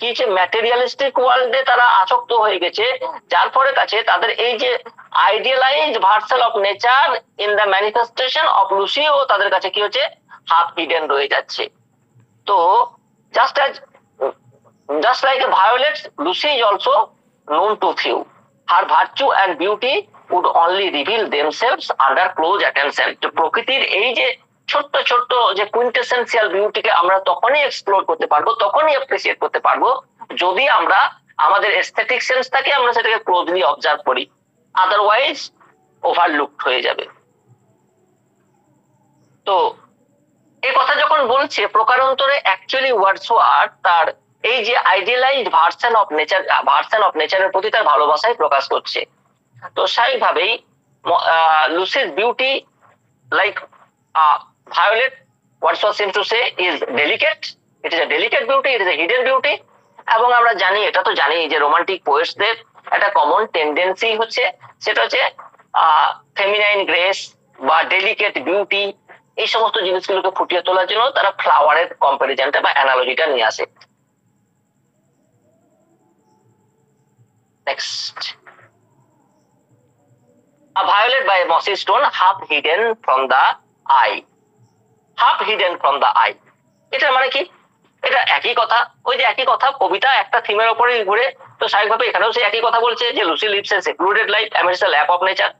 কি যে ম্যাটেরিয়ালিস্টিক ওয়ার্ল্ডে তারা আসক্ত হয়ে গেছে, যার ফলে কাছে তাদের এই যে idealized version of nature in the manifestation of Lucy ও তাদের কাছে কি হচ্ছে? হাফ হিডেন রয়ে যাচ্ছে। তো just like a violet, Lucy is also known to few. Her virtue and beauty would only reveal themselves under close attention. তো প্রকৃতির এই যে ছোট্ট ছোট্ট যে কুইন্টেসেন্সিয়াল বিউটিকে আমরা তখনই এক্সপ্লোর করতে পারবো, তখনই অ্যাপ্রিসিয়েট করতে পারবো যদি আমরা আমাদের এস্থেটিক সেন্সটাকে আমরা সেটাকে ক্লোজলি অবজার্ভ করি, আদারওয়াইজ ওভারলুকড হয়ে যাবে। তো এই কথা যখন বলছে প্রকারান্তরে অ্যাকচুয়ালি ওয়ার্ডসওয়ার্থ তার এই যে আইডিয়ালাইজড ভার্সন অফ নেচারের প্রতি তার ভালোবাসায় প্রকাশ করছে। তো স্বাভাবিকভাবেই লুসির beauty like violet, Wordsworth seems to say is delicate, it is a delicate beauty, it is a hidden beauty. এবং আমরা জানি, এটা তো জানি যে রোমান্টিক পোয়েটসদের একটা কমন টেন্ডেন্সি হচ্ছে, সেটা হচ্ছে ফেমিনাইন গ্রেস বা ডেলিকেট বিউটি, এই সমস্ত জিনিসগুলোকে ফুটিয়ে তোলার জন্য তারা ফ্লাওয়ারের কম্পারিজনটা বা অ্যানালজিটা নিয়ে আসে। Next, a violet by a mossy stone half hidden from the eye, half hidden from the eye, এটা মানে কি? এটা একই কথা, ওই যে একই কথা, কবিতা একটা থিমের উপরে ঘুরে, তো স্বাভাবিকভাবে এখানেও সে একই কথা বলছে যে Lucy lives a secluded life amidst the lap of nature,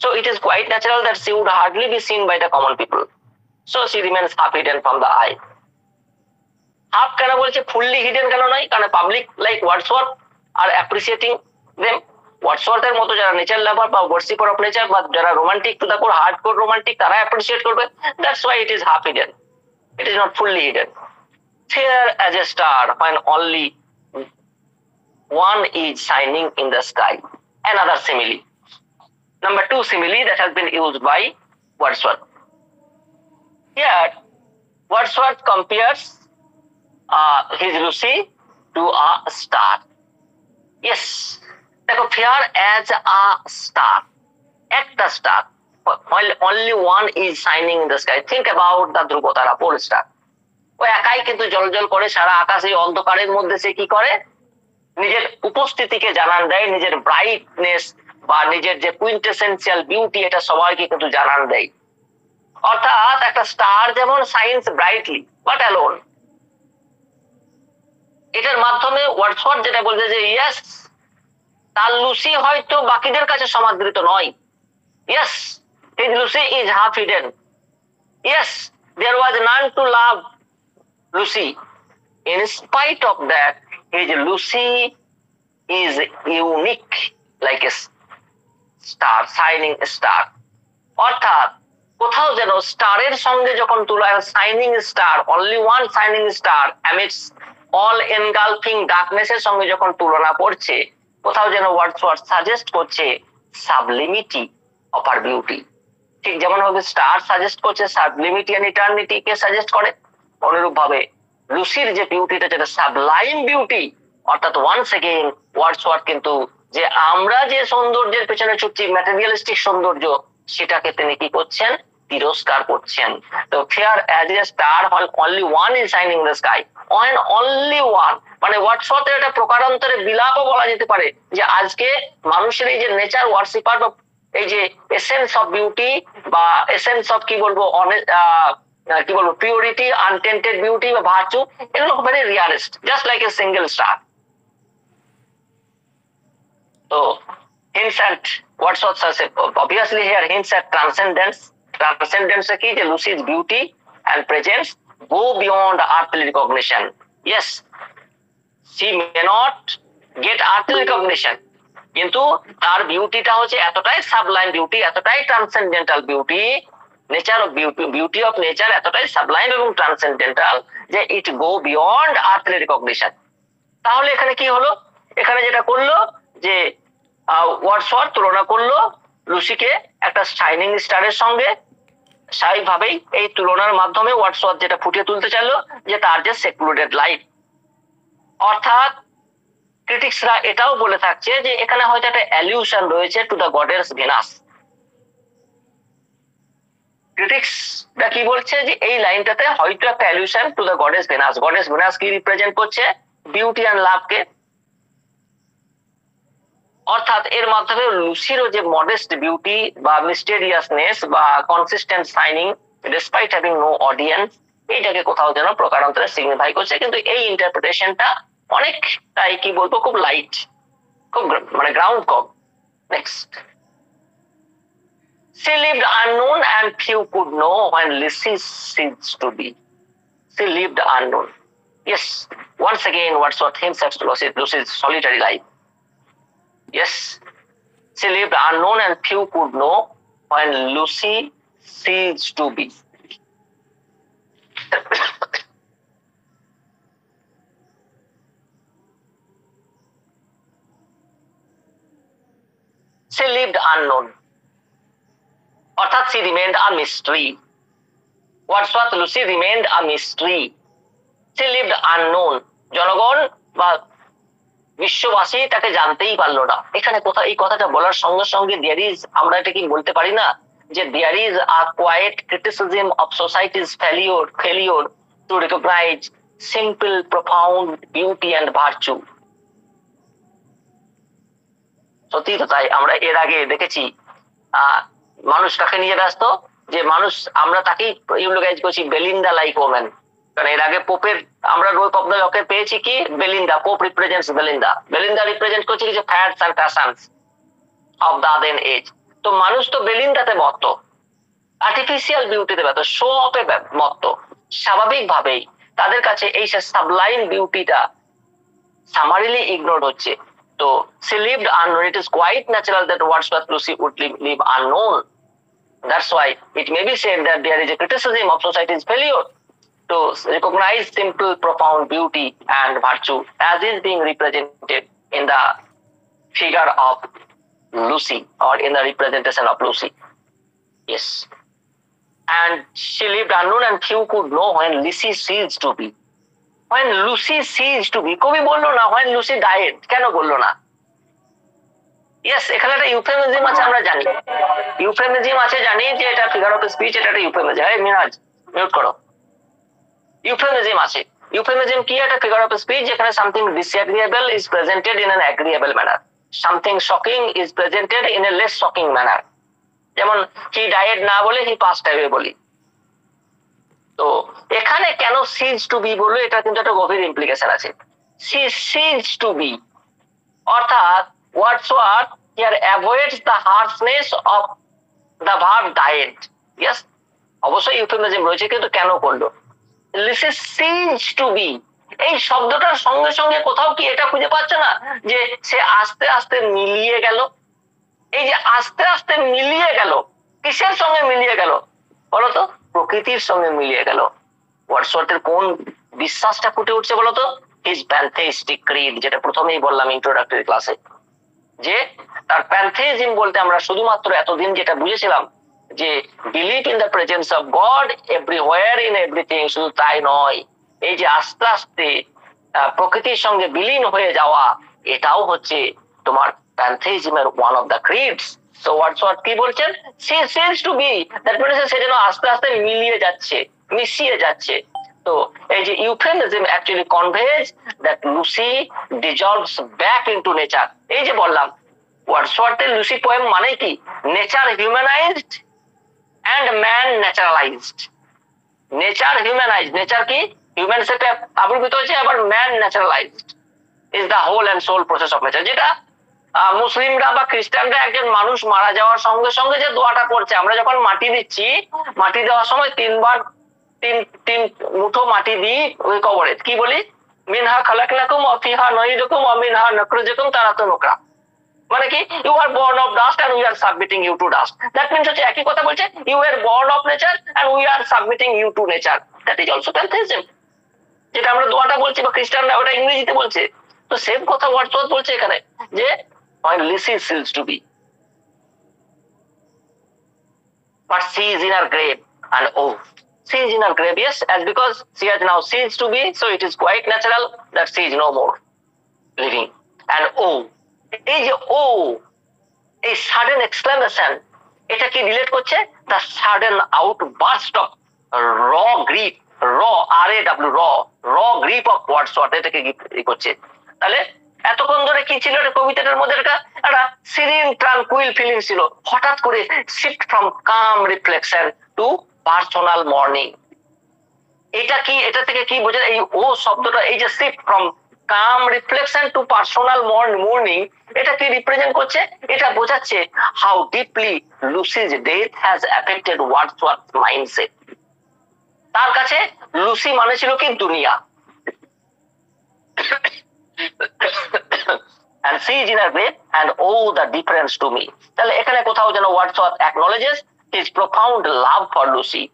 so it is quite natural that she would hardly be seen by the common people, so she remains half hidden from the eye. Half কেন বলছে, ফুললি হিডেন কেন নয়? কারণ পাবলিক লাইক ওয়ার্ডসওয়ার্থ আর অ্যাপ্রিসিয়েটিং দেম। ওয়ার্ডসওয়ার্থের মতো যারা নেচার লাভার বা ওয়ার্শিপার অফ নেচার বা যারা romantic to the core, hardcore romantic, তারা অ্যাপ্রিসিয়েট করবে। That's why it is half hidden, it is not fully hidden. Fair as a star when only one is shining in the sky. Another simile. Number 2 simile that has been used by Wordsworth. Here, Wordsworth compares his Lucy to a star. Yes, দেখো, fair as a star, একটা star, while only one is shining in the sky. Think about the Dhruva Tara, pole star. ও একাই কিন্তু জলজল করে সারা আকাশে, অন্ধকারের মধ্যে সে কি করে? নিজের উপস্থিতিকে জানান দেয়, নিজের ব্রাইটনেস বা নিজের যে কুইন্টেসেন্সিয়াল বিউটি, এটা সবাইকে কিন্তু জানান দেয়। অর্থাৎ একটা স্টার যেমন শাইনস ব্রাইটলি বাট অ্যালোন, এটার মাধ্যমে ওয়ার্ডসওয়ার্থ যেটা বলছে যে ইয়েস, তার লুসি হয়তো বাকিদের কাছে সমাদৃত নয়। Yes, his Lucy is half hidden. Yes, there was none to love Lucy. In spite of that, his Lucy is unique, like a star, shining star. অর্থাৎ কোথাও যেন স্টারের সঙ্গে যখন তুলা, shining star, only one shining star amidst all engulfing darkness এর সঙ্গে যখন তুলনা করছে, কোথাও যেন ওয়ার্ডসওয়ার্থ সাজেস্ট করছে সাবলিমিটি অফ হার বিউটি। ঠিক যেমন ভাবে স্টার সাজেস্ট করছে সাবলিমিটি এন্ড ইটারনিটি কে সাজেস্ট করে, অনুরূপ ভাবে লুসির যে বিউটিটা, যেটা সাবলাইম বিউটি, অর্থাৎ ওয়ান্স এগেইন ওয়ার্ডসওয়ার্থ কিন্তু যে আমরা যে সৌন্দর্যের পেছনে ছুটছি, ম্যাটেরিয়ালিস্টিক সৌন্দর্য, সেটাকে তিনি কি করছেন? তিরস্কার করছেন। তো fair as a star while only one is shining in the sky, when only one, মানে ওয়ার্ডসওয়ার্থের একটা প্রকারান্তরে বিলাপও বলা যেতে পারে যে আজকে মানুষের এই যে নেচার ওয়ার্শিপার বা এই যে এসেন্স অফ বিউটি বা এসেন্স অফ কি বলবো পিউরিটি, আনটেন্টেড বিউটি বা ভার্চু, এগুলো very rarest, just like a single star. তো hints at Wordsworth obviously here hints at transcendence. Transcendence কি? যে Lucy's beauty and presence go beyond earthly recognition. Yes, she may not get earthly recognition, কিন্তু তার বিউটিটা হচ্ছে এতটাই সাবলাইম বিউটি, এতটাই transcendental beauty, nature of beauty of nature এতটাই সাবলাইম এবং ট্রান্সেন্ডেন্টাল যে ইট গো বিয়ন্ড আর্থলি রিকগনিশন। তাহলে এখানে কি হলো, এখানে যেটা করলো যে ওয়ার্ডসওয়ার্থ তুলনা করলো লুসিকে একটা শাইনিং স্টারের সঙ্গে। স্বাভাবিকভাবেই এই তুলনার মাধ্যমে ওয়ার্ডসওয়ার্থ যেটা ফুটিয়ে তুলতে চাইলো যে তার যে সেক্লুডেড লাইফ, অর্থাৎ ক্রিটিক্সরা এটাও বলে থাকছে যে এখানে হয়তো একটা অ্যালিউশন রয়েছে টু দ্য গডেস ভেনাস। ক্রিটিক্সরা কি বলছে যে এই লাইনটাতে হয়তো একটা allusion to the goddess Venus. Goddess Venus কি রিপ্রেজেন্ট করছে? বিউটি অ্যান্ড লাভকে। অর্থাৎ এর মাধ্যমে লুসিরও যে মডেস্ট বিউটি বা মিস্টেরিয়াসনেস বা consistent shining despite having no audience, এইটাকে কোথাও যেন প্রকারান্তরে সিগনিফাই করছে। কিন্তু এই ইন্টারপ্রিটেশনটা অনেকটাই কি বলবো খুব লাইট, খুব মানে ground com. Next, she lived unknown and few could know when Lucy ceased to be. She lived unknown. Yes, once again Wordsworth himself to Lucy's solitary life. Yes, she lived unknown and few could know when Lucy ceased to be. She lived unknown. অর্থাৎ she remained a mystery. Wordsworth Lucy remained a mystery. She lived unknown. জনগণ বা বিশ্ববাসী তাকে জানতেই পারলো না। এখানে কোথাও এই কথাটা বলার সঙ্গে সঙ্গে there is, আমরা এটা কি বলতে পারি না যে there is a quiet criticism of society's failure to recognize simple profound beauty and virtue. সত্যি তো তাই। আমরা এর আগে দেখেছি মানুষ কাকে নিয়ে ব্যস্ত, যে মানুষ আমরা তাকেই ইউলোগাইজ করছি বেলিন্ডা লাইক ওম্যান। কারণ এর আগে পোপের আমরা রোল অফ দ্য লকে পেয়েছি কি Belinda, Pope represents Belinda, Belinda represent করছে কিছু fads and fashions of the then age. তো মানুষ তো বেলিন্ডাতে মত্ত, আর্টিফিশিয়াল বিউটিতে ব্যস্ত, শো অফে মত্ত। স্বাভাবিকভাবেই তাদের কাছে এই সাবলাইম বিউটিটা সামারিলি ইগনোর হচ্ছে। তো she lived unknown. It is quite natural that Wordsworth Lucy would live unknown. That's why it may be said that there is a criticism of society's failure to recognize simple, profound beauty and virtue as is being represented in the figure of Lucy or in the representation of Lucy. Yes. And she lived unknown and few could know when Lucy ceased to be. When Lucy ceased to be, কবি বললো না when Lucy died, কেন বললো না? ইয়েস, এখানে একটা ইউফেমিজম আছে, আমরা জানি ইউফেমিজম আছে, জানি যে এটা ফিগার অফ স্পিচ, এটা একটা ইউফেমিজম। এই মিরাজ মিউট করো। ইউফেমিজম আছে। ইউফেমিজম কি? একটা ফিগার অফ স্পিচ যেখানে something disagreeable is presented in an agreeable manner, something shocking is presented in a less shocking manner. যেমন হি ডায়েড না বলে হি পাস্ট অ্যাওয়ে বলি। তো এখানে কেন সিজ টু বি বললো, এটা কিন্তু একটা গভীর ইমপ্লিকেশন আছে। সি সিজ টু বি অর্থাৎ Wordsworth here avoids the harshness of the verb died. Yes, অবশ্যই ইউফেমিজম রয়েছে, কিন্তু কেন করলো? Lucy ceased to be, এই শব্দটার সঙ্গে সঙ্গে কোথাও কি এটা খুঁজে পাচ্ছ না যে সে আস্তে আস্তে মিলিয়ে গেল? এই যে আস্তে আস্তে মিলিয়ে গেল, কিসের সঙ্গে মিলিয়ে গেল বলতো? প্রকৃতির সঙ্গে মিলিয়ে গেল। ওয়ার্ডসওয়ার্থের কোন বিশ্বাসটা ফুটে উঠছে বলতো? হিজ প্যান্থেইস্টিক ক্রিড, যেটা প্রথমেই বললাম ইন্ট্রোডাক্টরি ক্লাসে, যে তার প্যান্থেইজম বলতে আমরা শুধুমাত্র এতদিন যেটা বুঝেছিলাম যে believe in the presence of god everywhere in everything, শুধু তাই নয়, এই যে আস্তে আস্তে প্রকৃতির সঙ্গে বিলীন হয়ে যাওয়া, এটাও হচ্ছে তোমার প্যান্থেইজমের one of the creeds. So Wordsworth কি বলছেন? She ceased to be, that means সে যেন আস্তে আস্তে মিলিয়ে যাচ্ছে, মিশিয়ে যাচ্ছে। তো এই যে euphemism actually conveys that Lucy dissolves back into nature. এই যে বললাম ওয়ার্ডসওয়ার্থের লুসি পোয়েম মানে কি? Nature humanized and man naturalized. Nature humanized, nature কি হিউম্যান সেটে আবির্ভূত হয়েছে, আবার man naturalized is the whole and soul process of nature. যেটা মুসলিমরা বা খ্রিস্টানরা একজন মানুষ মারা যাওয়ার সঙ্গে সঙ্গে যে দোয়াটা করছে, আমরা যখন মাটি দিচ্ছি, মাটি দেওয়ার সময় তিন মুঠো মাটি দিই ওই কবরে, কি বলি? মিনহা খালাকনাকুম ওয়া ফিহা নুঈদুকুম ওয়া মিনহা নুখরিজুকুম তারাতান উখরা। মানে কি, you are born of dust and we are submitting you to dust. That means হচ্ছে একই কথা বলছে, you are born of nature and we are submitting you to nature. That is also pantheism, যেটা আমরা দোয়াটা বলছি বা খ্রিস্টানরা ওটা ইংরেজিতে বলছে। তো সেম কথা ওয়ার্ডসওয়ার্থ বলছে এখানে, যে when Lucy seems to be, but she is in her grave, and oh, she is in her grave, yes, as because she has now ceased to be, so it is quite natural that she is no more living. And oh, এই যে ও, এই সাডেন এক্সক্লেমেশন, এটা কি রিলেট করছে? দ্য সাডেন আউটবার্স্ট অফ র গ্রিফ, র RAW, র গ্রিফ অফ ওয়ার্ডসওয়ার্থ, এটাকে করছে। তাহলে এতক্ষণ ধরে কি ছিল এটা কবিতাটার মধ্যে? একটা সিরিন ট্রানকুইল ফিলিং ছিল, হঠাৎ করে shift from calm reflection to personal mourning. এটা কি, এটা থেকে কি বোঝা? এই ও শব্দটা, এই যে shift from calm reflection to personal mourning, এটা কি রিপ্রেজেন্ট করছে? এটা বোঝাচ্ছে how deeply Lucy's death has affected Wordsworth mindset. তার কাছে লুসি মানে ছিল কি? দুনিয়া। and she is in her grave, and oh the difference to me। তাহলে এখানে কোথাও যেন Wordsworth acknowledges his profound love for Lucy।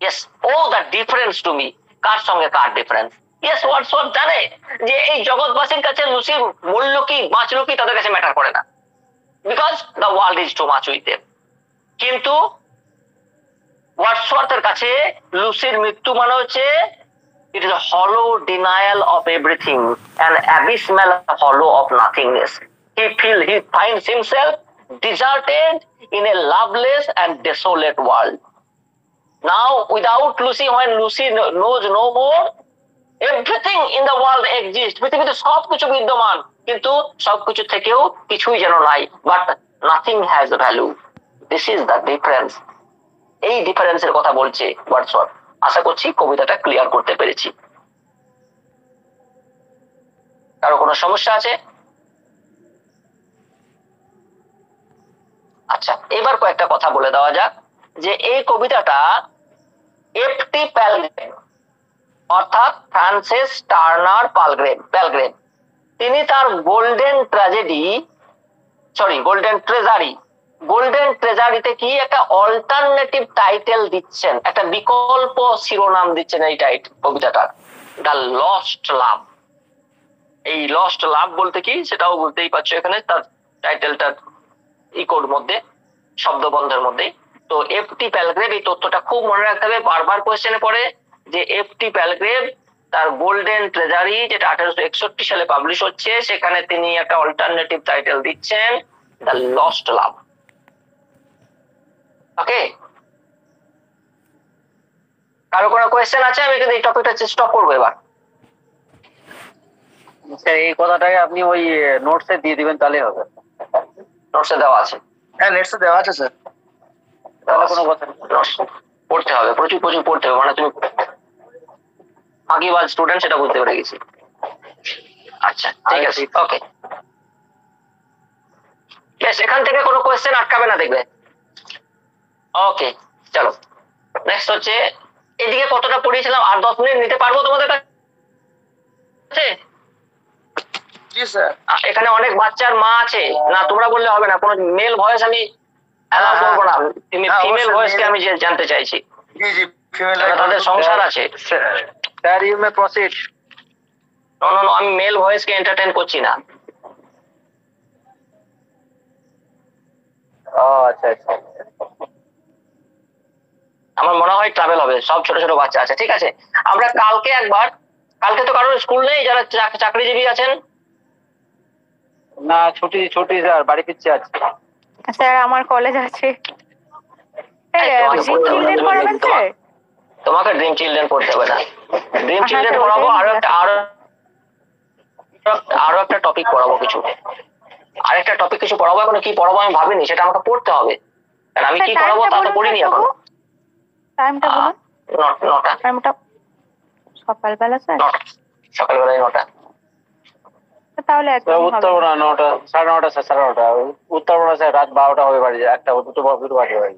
yes, oh the difference to me, কার সঙ্গে কার ডিফারেন্স? yes, ওয়ার্ডসওয়ার্থ জানে যে এই জগৎবাসীর কাছে লুসির মূল্য কি, বাঁচলো কি, তাদের কাছে ম্যাটার করে না, because the world is too much with them. কিন্তু ওয়ার্ডসওয়ার্থের কাছে লুসির মৃত্যু মানে হচ্ছে it is a hollow denial of everything, an abysmal hollow of nothingness. He finds himself deserted in a loveless and desolate world. Now without Lucy, when Lucy knows no more, everything in the world exists, পৃথিবীতে সবকিছু বিদ্যমান, কিন্তু সবকিছু থেকেও কিছুই যেন নাই, but nothing has value. This is the difference। এই ডিফারেন্সের কথা বলছে ওয়ার্ডসওয়ার্থ। আশা করছি কবিতাটা ক্লিয়ার করতে পেরেছি। কারো কোনো সমস্যা আছে? আচ্ছা, এবার কয়েকটা কথা বলে দেওয়া যাক যে এই কবিতাটা এফটি প্যালগ্রেম, অর্থাৎ ফ্রান্সিস টার্নার প্যালগ্রেম, তিনি তার গোল্ডেন ট্রেজারিতে কি একটা অল্টারনেটিভ টাইটেল দিচ্ছেন, একটা বিকল্প শিরোনাম দিচ্ছেন এই কবিতাটার, দ্য লস্ট লাভ। এই লস্ট লাভ বলতে কি সেটাও বলতেই পারছো এখানে তার টাইটেলটার ইকোর মধ্যে, শব্দবন্ধের মধ্যে। তো এফটি প্যালগ্রেভ, এই তথ্যটা খুব মনে রাখতে হবে, বারবার কোয়েশ্চেনে পড়ে যে এফটি প্যালগ্রেভ তার গোল্ডেন ট্রেজারি, যেটা 1861 সালে পাবলিশ হচ্ছে, সেখানে তিনি একটা অল্টারনেটিভ টাইটেল দিচ্ছেন দ্য লস্ট লাভ। ওকে, কারো কোনো কোয়েশ্চেন আছে? আমি কিন্তু এই টপিকটা স্টপ করবো এবার। এই কথাটাকে আপনি ওই নোটসে দিয়ে দিবেন, তাহলে হবে। নোটসে দেওয়া আছে? হ্যাঁ, নেটসে দেওয়া আছে স্যার। তাহলে কোনো কথা নেই, পড়তে হবে, প্রচুর পড়তে হবে, মানে তুমি ফাঁকিবাজ স্টুডেন্ট সেটা বুঝতে পেরে গেছি। আচ্ছা ঠিক আছে, ওকে বেশ, এখান থেকে কোনো কোয়েশ্চেন আটকাবে না দেখবে। ওকে চলো, নেক্সট হচ্ছে এদিকে কতটা পড়িয়েছিলাম, আর 10 মিনিট নিতে পারবো তোমাদের কাছে? জি স্যার। এখানে অনেক বাচ্চার মা আছে না, তোমরা বললে হবে না, কোনো মেল ভয়েস আমি অ্যালাউ করবো না, তুমি ফিমেল ভয়েসকে আমি জানতে চাইছি। জি জি, ফিমেল, তাদের সংসার আছে। Sir you may proceed. No, আমি মেল ভয়েসকে এন্টারটেইন করছি না। ও আচ্ছা আচ্ছা, আমার মনে হয় ট্রাভেল হবে, সব ছোট ছোট বাচ্চা আছে। ঠিক আছে, আমরা কালকে তো কারোর স্কুল নেই, যারা চাকরিজীবী আছেন? না, ছুটি স্যার, বাড়ি ফিরছে আজকে। স্যার আমার কলেজ আছে। তোমাকে ড্রিম চিলড্রেন পড়তে হবে না, ড্রিম চিলড্রেন পড়াবো, আরো একটা টপিক পড়াবো, আরেকটা টপিক কিছু পড়াবো। এখন কি পড়াবো আমি ভাবিনি, সেটা আমাকে পড়তে হবে, কারণ আমি কি পড়াবো তা তো পড়িনি এখন। টাইমটা বলুন। 9টা। টাইমটা সকালবেলা স্যার? সকালবেলায় 9টা। তাহলে উত্তরবঙ্গ 9টা, 9:30 স্যার, 9:30। উত্তরবঙ্গ স্যার রাত 12টা হবে, বাড়ি 1টা 2টো বাজে বাড়ি।